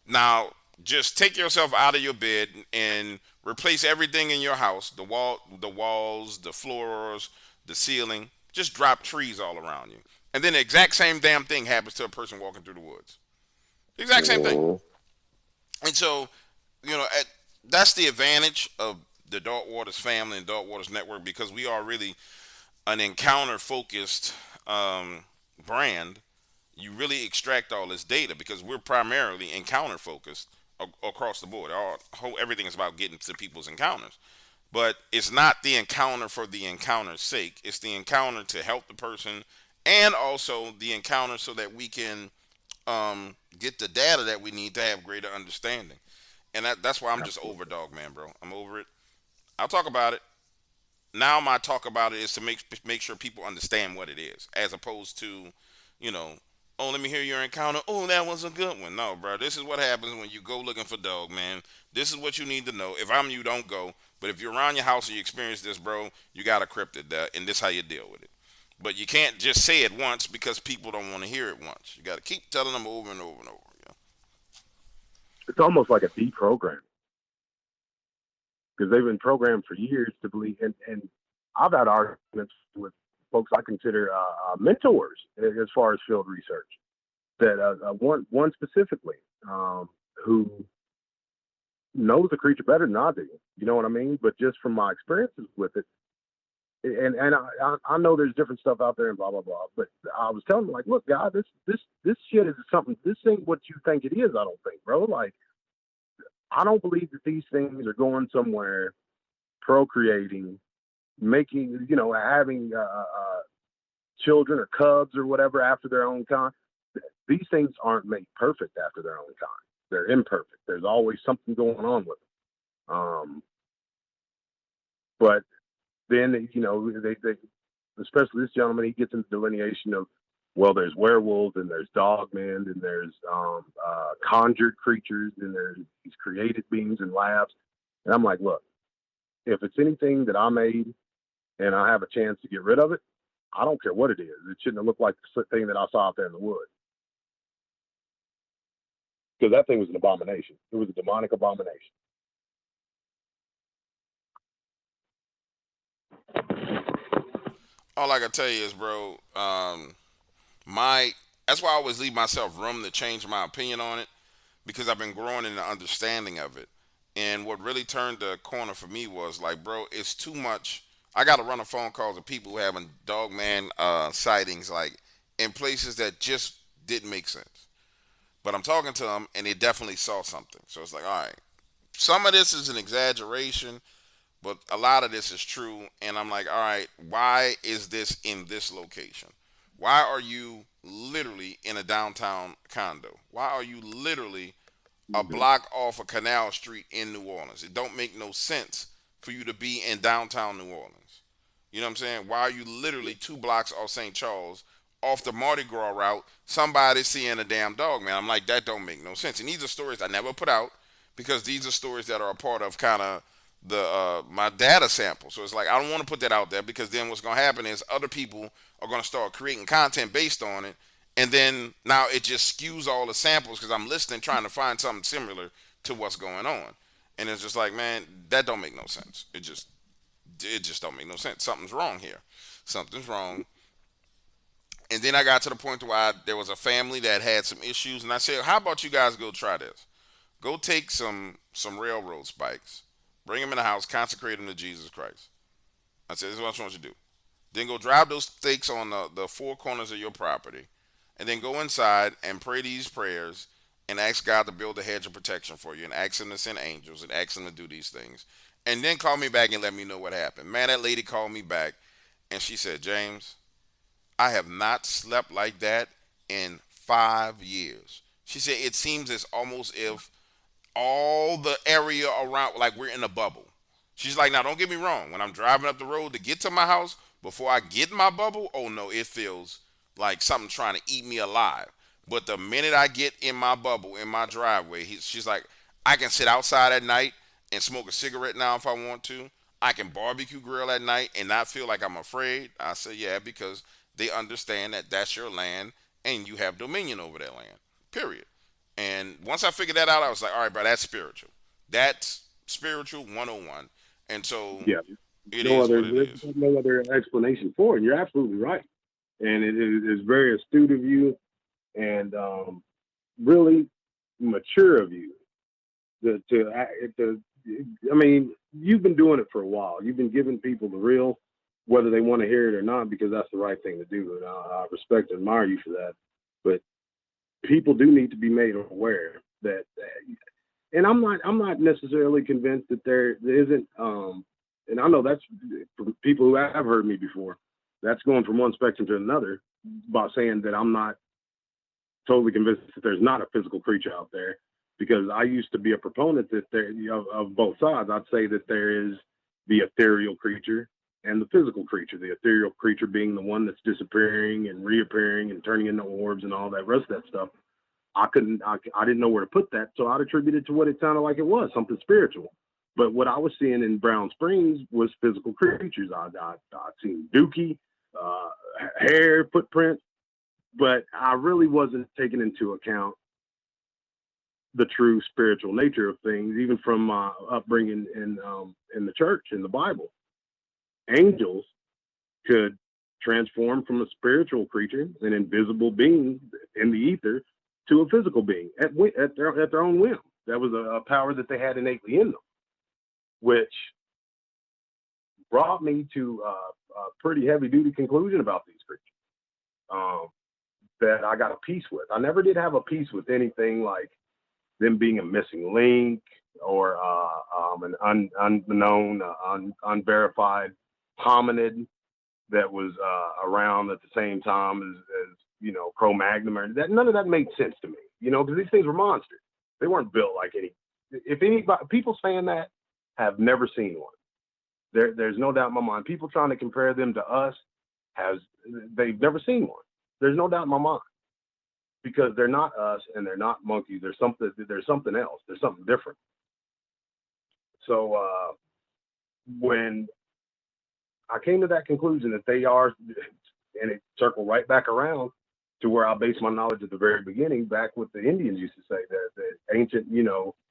Now, just take yourself out of your bed and replace everything in your house, the walls, the floors, the ceiling. Just drop trees all around you. And then the exact same damn thing happens to a person walking through the woods. The exact same thing. Mm. And so, you know, that's the advantage of the Dark Waters family and Dark Waters network, because we are really an encounter focused brand. You really extract all this data because we're primarily encounter focused across the board. Everything is about getting to people's encounters. But it's not the encounter for the encounter's sake. It's the encounter to help the person, and also the encounter so that we can get the data that we need to have greater understanding. And that's why I'm just over Absolutely. Dogman, bro. I'm over it. I'll talk about it. Now my talk about it is to make sure people understand what it is, as opposed to, you know, oh, let me hear your encounter. Oh, that was a good one. No, bro. This is what happens when you go looking for Dogman. This is what you need to know. If I'm you, don't go. But if you're around your house and you experience this, bro, you got a cryptid there, and this how you deal with it. But you can't just say it once because people don't want to hear it once. You got to keep telling them over and over and over. It's almost like a deprogram because they've been programmed for years to believe. And I've had arguments with folks I consider mentors as far as field research. That one specifically who knows the creature better than I do. You know what I mean? But just from my experiences with it, and I know there's different stuff out there and blah blah blah. But I was telling him like, look, guy, this shit is something. This ain't what you think it is. I don't think, bro. Like, I don't believe that these things are going somewhere, procreating, making, having children or cubs or whatever after their own kind. These things aren't made perfect after their own kind. They're imperfect. There's always something going on with them. But then, they especially this gentleman, he gets into delineation of, well, there's werewolves and there's dogmen and there's conjured creatures and there's these created beings in labs. And I'm like, look, if it's anything that I made and I have a chance to get rid of it, I don't care what it is. It shouldn't have looked like the thing that I saw out there in the woods. Because that thing was an abomination. It was a demonic abomination. All I can tell you is, bro, my that's why I always leave myself room to change my opinion on it, because I've been growing in the understanding of it. And what really turned the corner for me was like, bro, it's too much. I got to run a phone calls of people who having dogman sightings like in places that just didn't make sense. But I'm talking to them and they definitely saw something. So it's like, all right, some of this is an exaggeration, but a lot of this is true. And I'm like, all right, why is this in this location? Why are you literally in a downtown condo? Why are you literally a Mm-hmm. block off a canal street in New Orleans? It don't make no sense for you to be in downtown New Orleans. You know what I'm saying? Why are you literally 2 blocks off St. Charles, off the Mardi Gras route? Somebody seeing a damn dog, man. I'm like, that don't make no sense. And these are stories I never put out because these are stories that are a part of kind of the my data sample. So it's like I don't want to put that out there because then what's gonna happen is other people are gonna start creating content based on it, and then now it just skews all the samples because I'm listening trying to find something similar to what's going on, and it's just like, man, that don't make no sense. It just don't make no sense. Something's wrong here. Something's wrong. And then I got to the point where there was a family that had some issues, and I said, "How about you guys go try this? Go take some railroad spikes, bring them in the house, consecrate them to Jesus Christ." I said, "This is what I want you to do. Then go drive those stakes on the four corners of your property, and then go inside and pray these prayers and ask God to build a hedge of protection for you, and ask Him to send angels, and ask Him to do these things, and then call me back and let me know what happened." Man, that lady called me back, and she said, "James, I have not slept like that in 5 years." She said it seems as almost if all the area around, like we're in a bubble. She's like, now don't get me wrong. When I'm driving up the road to get to my house, before I get in my bubble, oh no, it feels like something trying to eat me alive. But the minute I get in my bubble, in my driveway, she's like, I can sit outside at night and smoke a cigarette now if I want to. I can barbecue grill at night and not feel like I'm afraid. I said, yeah, because they understand that that's your land and you have dominion over that land. Period. And once I figured that out, I was like, all right, bro, that's spiritual. That's spiritual 101. And so Yeah. it is what it There's is. no other explanation for it. You're absolutely right. And it is very astute of you and really mature of you to I mean, you've been doing it for a while. You've been giving people the real, whether they want to hear it or not, because that's the right thing to do. And I respect and admire you for that. But people do need to be made aware that, and I'm not necessarily convinced that there isn't and I know that's for people who have heard me before, that's going from one spectrum to another by saying that I'm not totally convinced that there's not a physical creature out there, because I used to be a proponent that of both sides. I'd say that there is the ethereal creature and the physical creature. The ethereal creature being the one that's disappearing and reappearing and turning into orbs and all that rest of that stuff. I didn't know where to put that, so I'd attribute it to what it sounded like it was, something spiritual. But what I was seeing in Brown Springs was physical creatures. I'd seen dookie, hair, footprints, but I really wasn't taking into account the true spiritual nature of things, even from my upbringing in the church, in the Bible. Angels could transform from a spiritual creature, an invisible being in the ether, to a physical being at their own whim. That was a power that they had innately in them, which brought me to a pretty heavy-duty conclusion about these creatures that I got a peace with. I never did have a peace with anything like them being a missing link or an unknown, unverified hominid that was around at the same time as Cro-Magnon, or that. None of that made sense to me, because these things were monsters. They weren't built like any. If anybody, people saying that have never seen one. There's no doubt in my mind. People trying to compare them to us they've never seen one. There's no doubt in my mind, because they're not us and they're not monkeys. There's something else. There's something different. So when I came to that conclusion that they are, and it circled right back around to where I based my knowledge at the very beginning, back with the Indians used to say, that the ancient,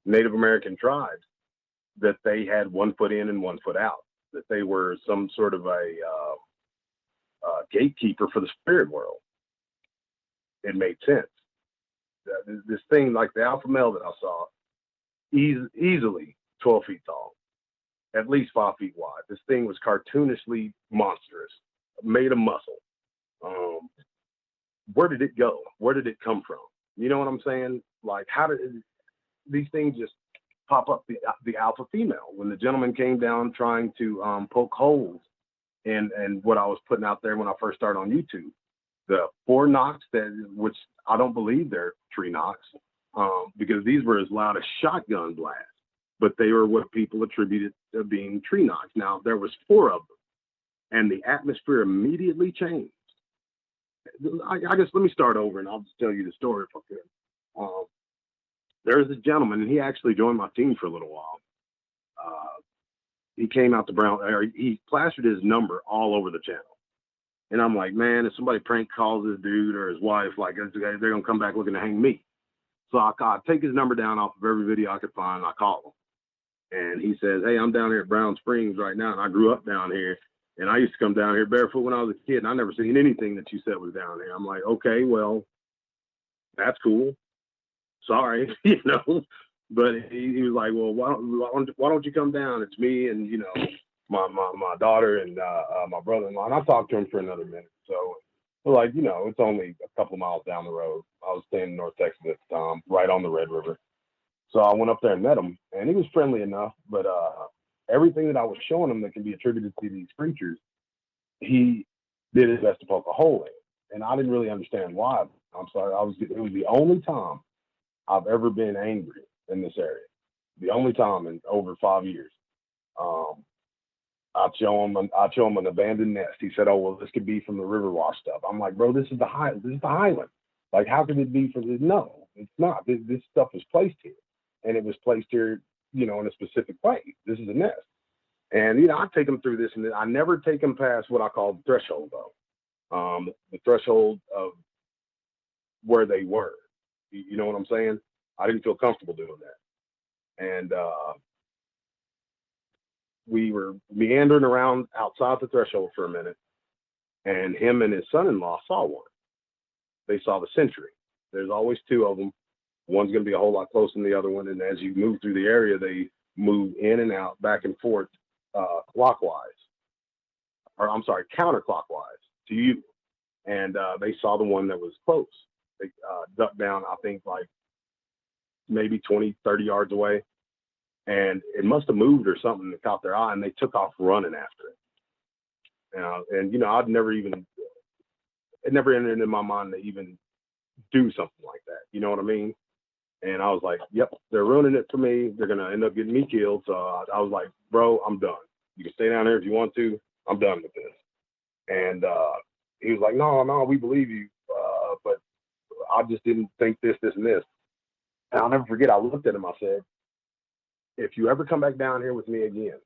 Native American tribes, that they had 1 foot in and 1 foot out, that they were some sort of a gatekeeper for the spirit world. It made sense. This thing, like the alpha male that I saw, easily 12 feet tall, at least 5 feet wide. This thing was cartoonishly monstrous, made of muscle. Where did it go? Where did it come from? You know what I'm saying? Like, how did these things just pop up the alpha female? When the gentleman came down trying to poke holes in what I was putting out there when I first started on YouTube, the 4 knocks, which I don't believe they're tree knocks, because these were as loud as shotgun blasts, but they were what people attributed to being tree knocks. Now, there was 4 of them, and the atmosphere immediately changed. I guess let me start over, and I'll just tell you the story if I could. There's this gentleman, and he actually joined my team for a little while. He came out to Brown, or he plastered his number all over the channel. And I'm like, man, if somebody prank calls this dude or his wife, like, they're going to come back looking to hang me. So I take his number down off of every video I could find, and I call him. And he says, hey, I'm down here at Brown Springs right now, and I grew up down here. And I used to come down here barefoot when I was a kid, and I never seen anything that you said was down here. I'm like, okay, well, that's cool. Sorry, But he was like, well, why don't you come down? It's me and, my daughter and my brother-in-law. And I talked to him for another minute. So, it's only a couple of miles down the road. I was staying in North Texas at the time, right on the Red River. So I went up there and met him, and he was friendly enough, but everything that I was showing him that can be attributed to these creatures, he did his best to poke a hole in. And I didn't really understand why. I'm sorry. It was the only time I've ever been angry in this area. The only time in over 5 years. I'd show him an abandoned nest. He said, oh, well, this could be from the Riverwash stuff. I'm like, bro, this is the Highland. Like, how could it be from this? No, it's not. This stuff was placed here. And it was placed here, in a specific way. This is a nest. And, I take them through this, and I never take them past what I call the threshold, though. The threshold of where they were. You know what I'm saying? I didn't feel comfortable doing that. And we were meandering around outside the threshold for a minute, and him and his son-in-law saw one. They saw the sentry. There's always 2 of them. One's going to be a whole lot closer than the other one. And as you move through the area, they move in and out, back and forth, counterclockwise to you. And they saw the one that was close. They ducked down, I think, like maybe 20, 30 yards away. and it must have moved or something that caught their eye, and they took off running after it. And I'd never even, it never entered into my mind to even do something like that. You know what I mean? And I was like, yep, they're ruining it for me. They're going to end up getting me killed. So I was like, bro, I'm done. You can stay down here if you want to. I'm done with this. And he was like, no, we believe you. But I just didn't think this, and this. And I'll never forget, I looked at him, I said, if you ever come back down here with me again,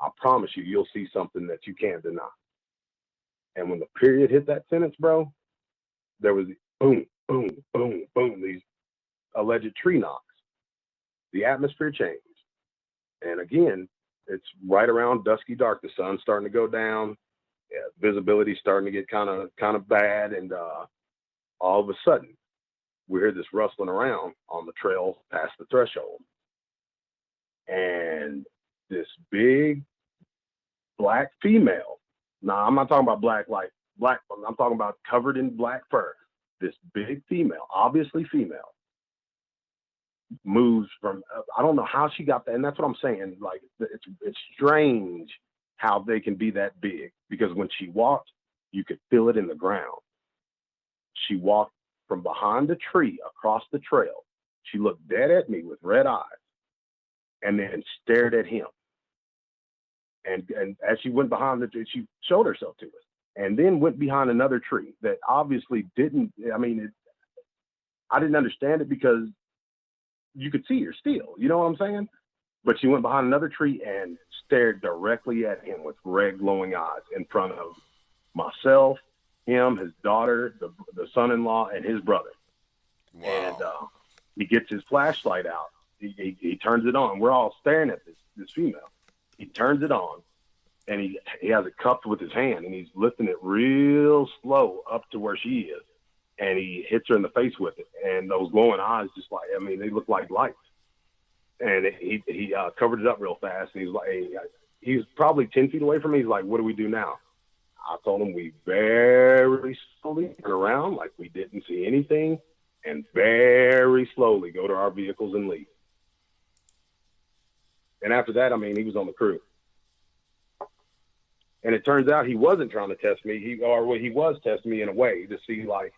I promise you, you'll see something that you can't deny. And when the period hit that sentence, bro, there was boom, boom, boom, boom, these alleged tree knocks. The atmosphere changed. And again, it's right around dusky dark. The sun's starting to go down. Yeah, visibility starting to get kind of bad. And all of a sudden, we hear this rustling around on the trail past the threshold. And this big black female. Now, I'm not talking about black like black. I'm talking about covered in black fur. This big female, obviously female, moves from, I don't know how she got that. And that's what I'm saying. Like, it's strange how they can be that big, because when she walked, you could feel it in the ground. She walked from behind the tree across the trail. She looked dead at me with red eyes and then stared at him. And as she went behind the tree, she showed herself to us, and then went behind another tree that obviously didn't, I didn't understand it because you could see her still, you know what I'm saying? But she went behind another tree and stared directly at him with red glowing eyes in front of myself, him, his daughter, the son-in-law, and his brother. Wow. And he gets his flashlight out. He turns it on. We're all staring at this female. He turns it on, and he has it cupped with his hand, and he's lifting it real slow up to where she is, and he hits her in the face with it. And those glowing eyes, just like, they look like lights. And he covered it up real fast, and he's probably 10 feet away from me. He's like, what do we do now? I told him we very slowly turn around like we didn't see anything, and very slowly go to our vehicles and leave. And after that, he was on the crew. And it turns out he wasn't trying to test me. He was testing me in a way to see like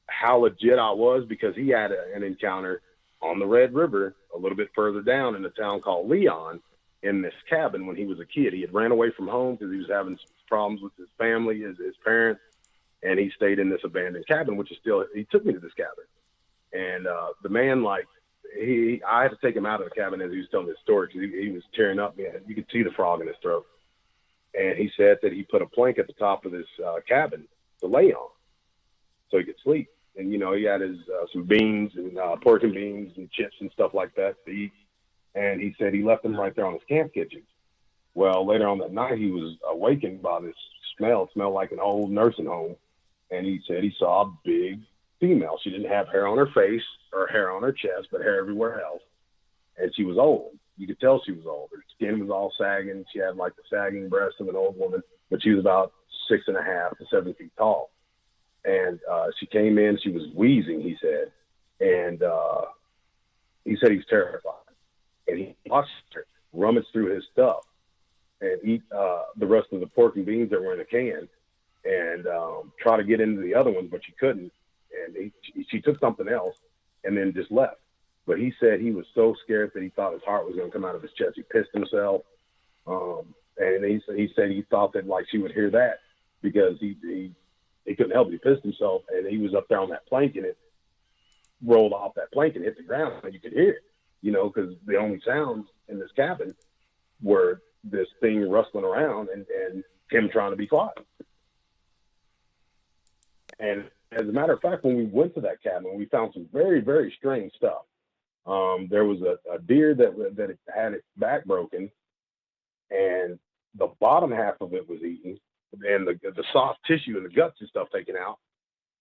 how legit I was, because he had an encounter on the Red River a little bit further down in a town called Leon in this cabin when he was a kid. He had ran away from home because he was having some problems with his family, his parents, and he stayed in this abandoned cabin, which is still, he took me to this cabin. And the man, like, I had to take him out of the cabin as he was telling his story, because he was tearing up, man. You could see the frog in his throat. And he said that he put a plank at the top of this cabin to lay on so he could sleep. And, he had his some beans and pork and beans and chips and stuff like that to eat. And he said he left them right there on his camp kitchen. Well, later on that night, he was awakened by this smell. It smelled like an old nursing home. And he said he saw a big female. She didn't have hair on her face or hair on her chest, but hair everywhere else. And she was old. You could tell she was old. Her skin was all sagging. She had like the sagging breasts of an old woman, but she was about 6.5 to 7 feet tall. And she came in, she was wheezing, he said. And he said he was terrified. And he watched her rummage through his stuff and eat the rest of the pork and beans that were in a can, and try to get into the other ones, but she couldn't. And she took something else and then just left. But he said he was so scared that he thought his heart was going to come out of his chest. He pissed himself. And he said he thought that like she would hear that, because he couldn't help it. He pissed himself, and he was up there on that plank, and it rolled off that plank and hit the ground, and you could hear it, because the only sounds in this cabin were this thing rustling around and him trying to be quiet. And as a matter of fact, when we went to that cabin, we found some very, very strange stuff. There was a deer that had its back broken, and the bottom half of it was eaten, and the soft tissue and the guts and stuff taken out,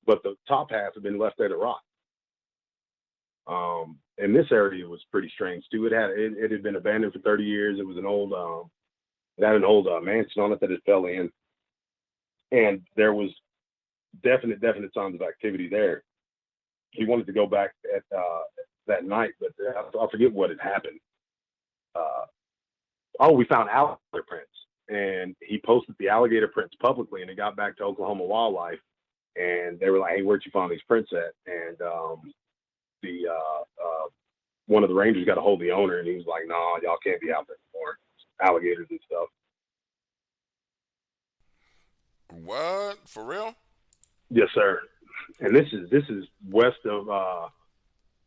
but the top half had been left there to rot. And this area was pretty strange too. It had been abandoned for 30 years. It was it had an old mansion on it that it fell in, and there was definite signs of activity there. He wanted to go back at that night, but I forget what had happened. uh, oh, we found alligator prints, and he posted the alligator prints publicly, and it got back to Oklahoma Wildlife, and they were like, "Hey, where'd you find these prints at?" And the one of the rangers got a hold of the owner, and he was like, "No, nah, y'all can't be out there anymore. Alligators and stuff." What? For real? Yes, sir. And this is west of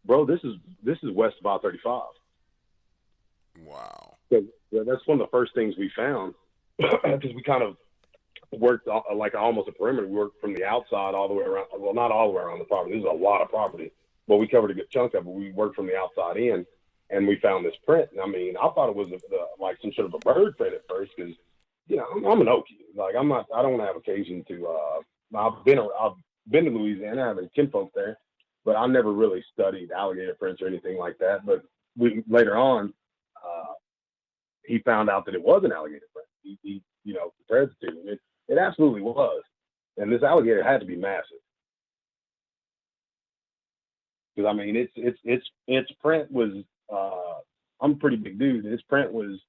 bro. This is west of I-35. Wow. So that's one of the first things we found because we kind of worked like almost a perimeter. We worked from the outside all the way around. Well, not all the way around the property. This is a lot of property, but we covered a good chunk of it. We worked from the outside in, and we found this print. And I mean, I thought it was like some sort of a bird print at first because I'm an Okie. Like I'm not. I don't have occasion to. I've been to Louisiana. I have a kinfolk there, but I never really studied alligator prints or anything like that. But we later on. He found out that it was an alligator print. He compared the two. It absolutely was. And this alligator had to be massive. Because I mean, its print was. I'm a pretty big dude. Its print was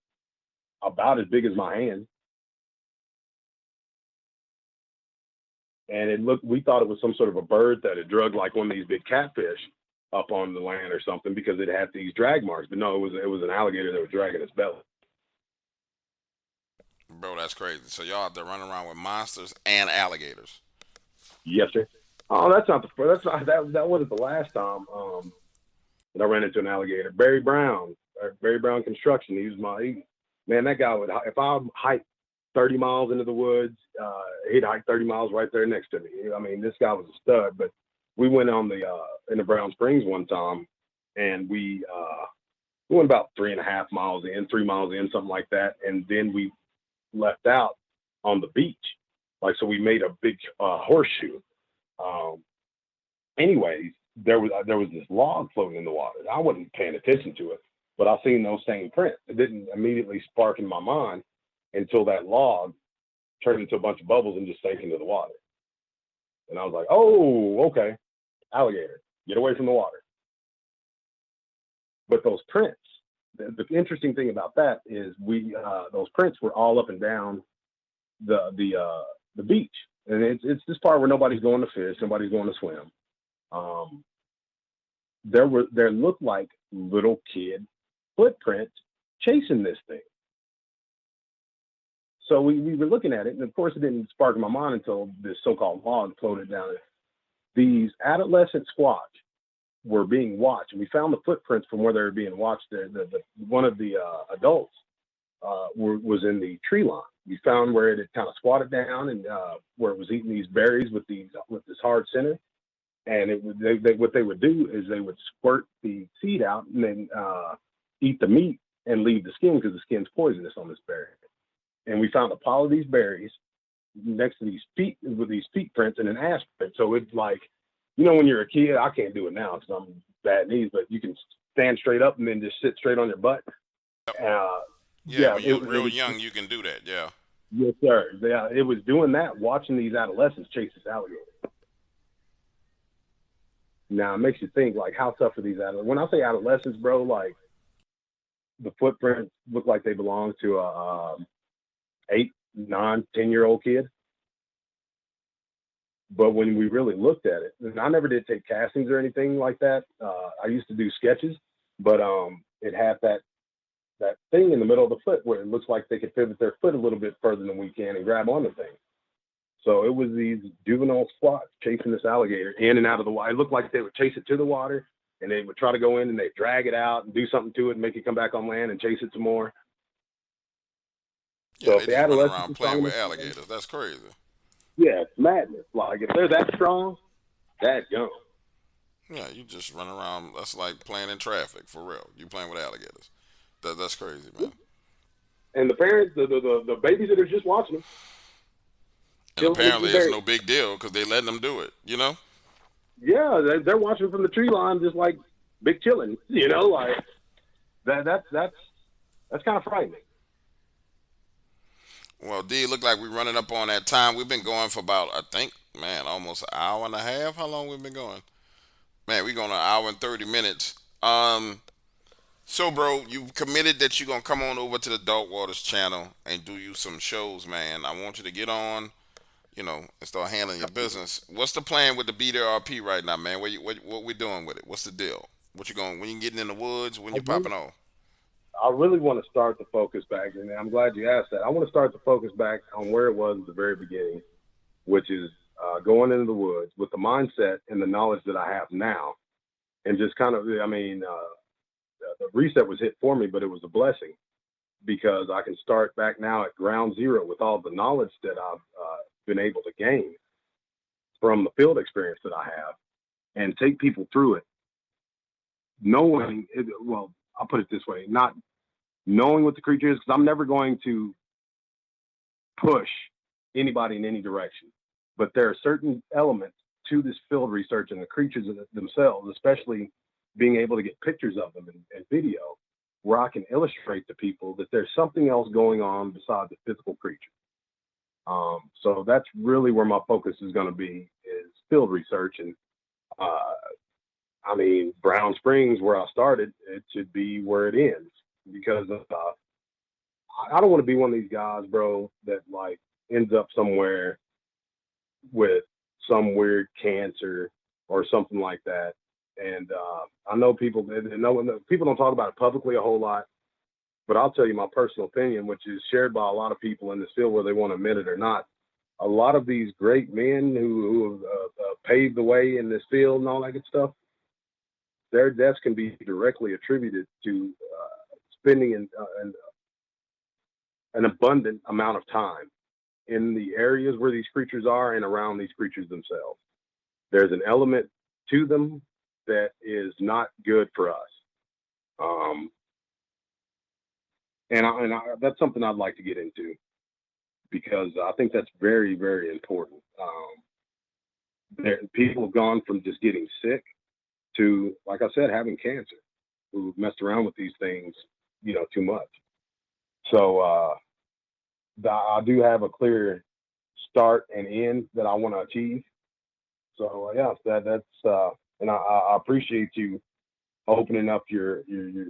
about as big as my hand, and it looked. We thought it was some sort of a bird that had drugged like one of these big catfish up on the land or something because it had these drag marks. But no, it was an alligator that was dragging its belly. Bro, that's crazy. So y'all out there running around with monsters and alligators. Yes, sir. Oh, that's not the first. That's not that wasn't the last time that I ran into an alligator. Barry Brown Construction. Man, that guy would if I hiked 30 miles into the woods, he'd hike 30 miles right there next to me. I mean, this guy was a stud. But we went on the in the Brown Springs one time, and we went about 3.5 miles in, 3 miles in, something like that, and then we left out on the beach. Like so, we made a big horseshoe. Um, Anyways, there was this log floating in the water. I wasn't paying attention to it, but I seen those same prints. It didn't immediately spark in my mind until that log turned into a bunch of bubbles and just sank into the water. And I was like, "Oh, okay, alligator, get away from the water." But those prints, the interesting thing about that is those prints were all up and down the beach, and it's this part where nobody's going to fish, nobody's going to swim. Um, there looked like little kid footprints chasing this thing. So we were looking at it, and of course it didn't spark in my mind until this so-called log floated down it. These adolescent squatch were being watched, and we found the footprints from where they were being watched. One of the adults was in the tree line. We found where it had kind of squatted down and where it was eating these berries with this hard center. And what they would do is they would squirt the seed out and then eat the meat and leave the skin because the skin's poisonous on this berry. And we found a pile of these berries next to these feet with these feet prints and an ass print. So it's like, when you're a kid, I can't do it now because I'm bad knees, but you can stand straight up and then just sit straight on your butt. Yeah, Yeah, when you're real young, you can do that. Yeah. yes, sir. Yeah, it was doing that, watching these adolescents chase this alligator. Now it makes you think, like, how tough are these adolescents? When I say adolescents, bro, like the footprints look like they belong to a 8, 9, 10-year-old kid. But when we really looked at it, and I never did take castings or anything like that. I used to do sketches, but it had that thing in the middle of the foot where it looks like they could pivot their foot a little bit further than we can and grab on the thing. So it was these juvenile squats chasing this alligator in and out of the water. It looked like they would chase it to the water, and they would try to go in and they'd drag it out and do something to it and make it come back on land and chase it some more. Yeah, So they if the just running adolescents around are playing strong with enough, alligators. That's crazy. yeah, it's madness. Like if they're that strong, that's young. Yeah, you just run around. That's like playing in traffic for real. You playing with alligators. That's crazy, man. And the parents, the babysitters just watching them, And killing apparently these it's berries. no big deal because they letting them do it. You know. Yeah, they're watching from the tree line, just like big chilling. Like that's kind of frightening. Well, D, look like we're running up on that time. We've been going for about, I think, man, almost an hour and a half. How long we been going? Man, we going an hour and 30 minutes. So, bro, you've committed that you're gonna come on over to the Dark Waters channel and do you some shows, man. I want you to get on, and start handling your business. What's the plan with the BDRP right now, man? What we doing with it? What's the deal? What you going? When you getting in the woods? When I you really, popping off? I really want to start the focus back, and I'm glad you asked that. I want to start the focus back on where it was at the very beginning, which is going into the woods with the mindset and the knowledge that I have now, and just kind of, I mean, the reset was hit for me, but it was a blessing because I can start back now at ground zero with all the knowledge that I've been able to gain from the field experience that I have and take people through it, knowing it, well, I'll put it this way, not knowing what the creature is, because I'm never going to push anybody in any direction. But there are certain elements to this field research and the creatures themselves, especially being able to get pictures of them and video, where I can illustrate to people that there's something else going on besides the physical creature. So that's really where my focus is going to be is field research. And uh, I mean, Brown Springs, where I started, it should be where it ends because I don't want to be one of these guys, bro, that like ends up somewhere with some weird cancer or something like that. And I know people don't talk about it publicly a whole lot, but I'll tell you my personal opinion, which is shared by a lot of people in this field, whether they want to admit it or not. A lot of these great men who have paved the way in this field and all that good stuff, their deaths can be directly attributed to spending an abundant amount of time in the areas where these creatures are and around these creatures themselves. There's an element to them that is not good for us. Um, that's something I'd like to get into because I think that's very, very important. People have gone from just getting sick to, like I said, having cancer, who messed around with these things, too much. So I do have a clear start and end that I want to achieve. So yeah, and I appreciate you opening up your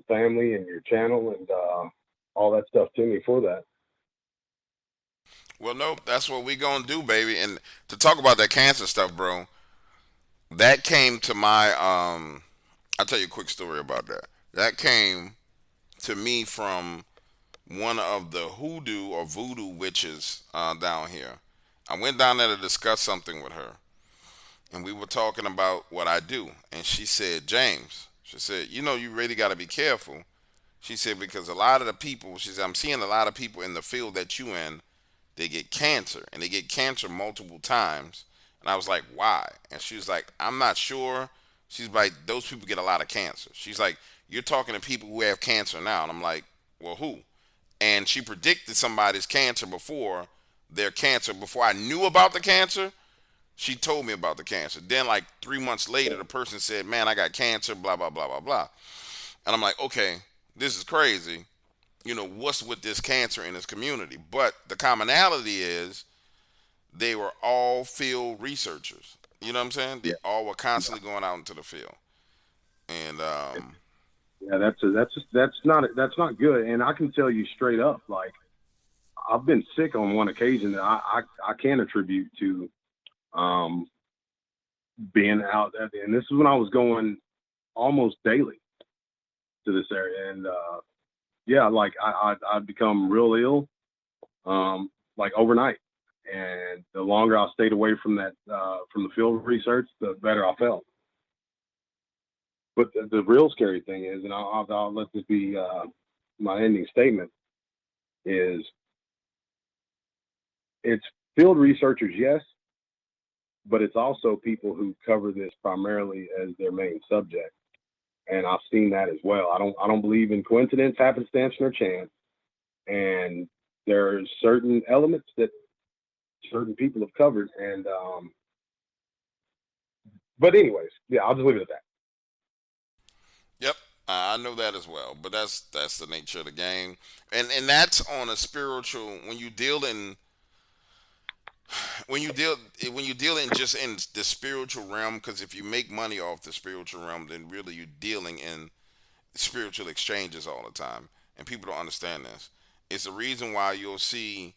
family and your channel and all that stuff to me for that. Well, nope. That's what we gonna do, baby. And to talk about that cancer stuff, bro, that came to my. I'll tell you a quick story about that. That came to me from one of the hoodoo or voodoo witches down here. I went down there to discuss something with her, and we were talking about what I do. And she said, James, she said, you really got to be careful. She said, because a lot of the people, she said, I'm seeing a lot of people in the field that you in, they get cancer, and they get cancer multiple times. And I was like, why? And she was like, I'm not sure. She's like, those people get a lot of cancer. She's like, you're talking to people who have cancer now. And I'm like, well, who? And she predicted somebody's cancer before their cancer. Before I knew about the cancer, she told me about the cancer. Then, like 3 months later, the person said, man, I got cancer, blah, blah, blah, blah, blah. And I'm like, okay, this is crazy. What's with this cancer in this community? But the commonality is they were all field researchers. You know what I'm saying? They Yeah, all were constantly going out into the field. And yeah, that's not good. And I can tell you straight up, like I've been sick on one occasion that I can attribute to um, being out, and this is when I was going almost daily to this area, and yeah, like I'd become real ill, like overnight. And the longer I stayed away from that, from the field research, the better I felt. But the real scary thing is, and I'll let this be my ending statement, is it's field researchers, yes, but it's also people who cover this primarily as their main subject. And I've seen that as well. I don't believe in coincidence, happenstance, or chance. And there are certain elements that certain people have covered. And but anyways, yeah, I'll just leave it at that. yep, I know that as well. But that's the nature of the game. And that's on a spiritual. When you deal in just in the spiritual realm, because if you make money off the spiritual realm, then really you're dealing in spiritual exchanges all the time, and people don't understand this. It's the reason why you'll see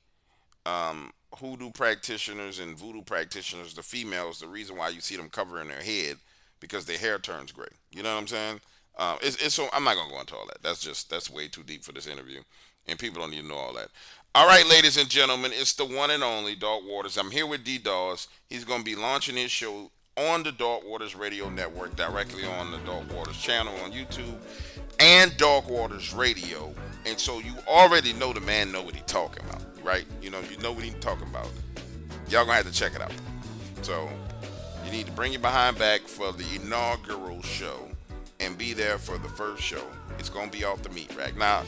hoodoo practitioners and voodoo practitioners, the females, the reason why you see them covering their head because their hair turns gray. You know what I'm saying? It's so I'm not gonna go into all that. That's way too deep for this interview, and people don't need to know all that. All right, ladies and gentlemen, it's the one and only Dark Waters. I'm here with D Dawes. He's gonna be launching his show on the Dark Waters Radio Network, directly on the Dark Waters channel on YouTube and Dark Waters Radio. And so you already know the man know what he's talking about, right? You know what he's talking about. Y'all gonna have to check it out. So you need to bring your behind back for the inaugural show and be there for the first show. It's gonna be off the meat rack. Now,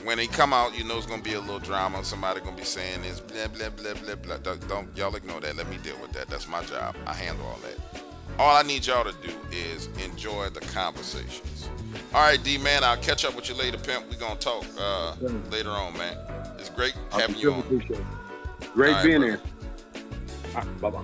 when they come out, you know it's gonna be a little drama. Somebody gonna be saying this, blah blah blah blah blah. Don't y'all ignore that. Let me deal with that. That's my job. I handle all that. All I need y'all to do is enjoy the conversations. All right, D man, I'll catch up with you later, pimp. We gonna talk later on, man. It's great having you on. Great being here. Bye bye.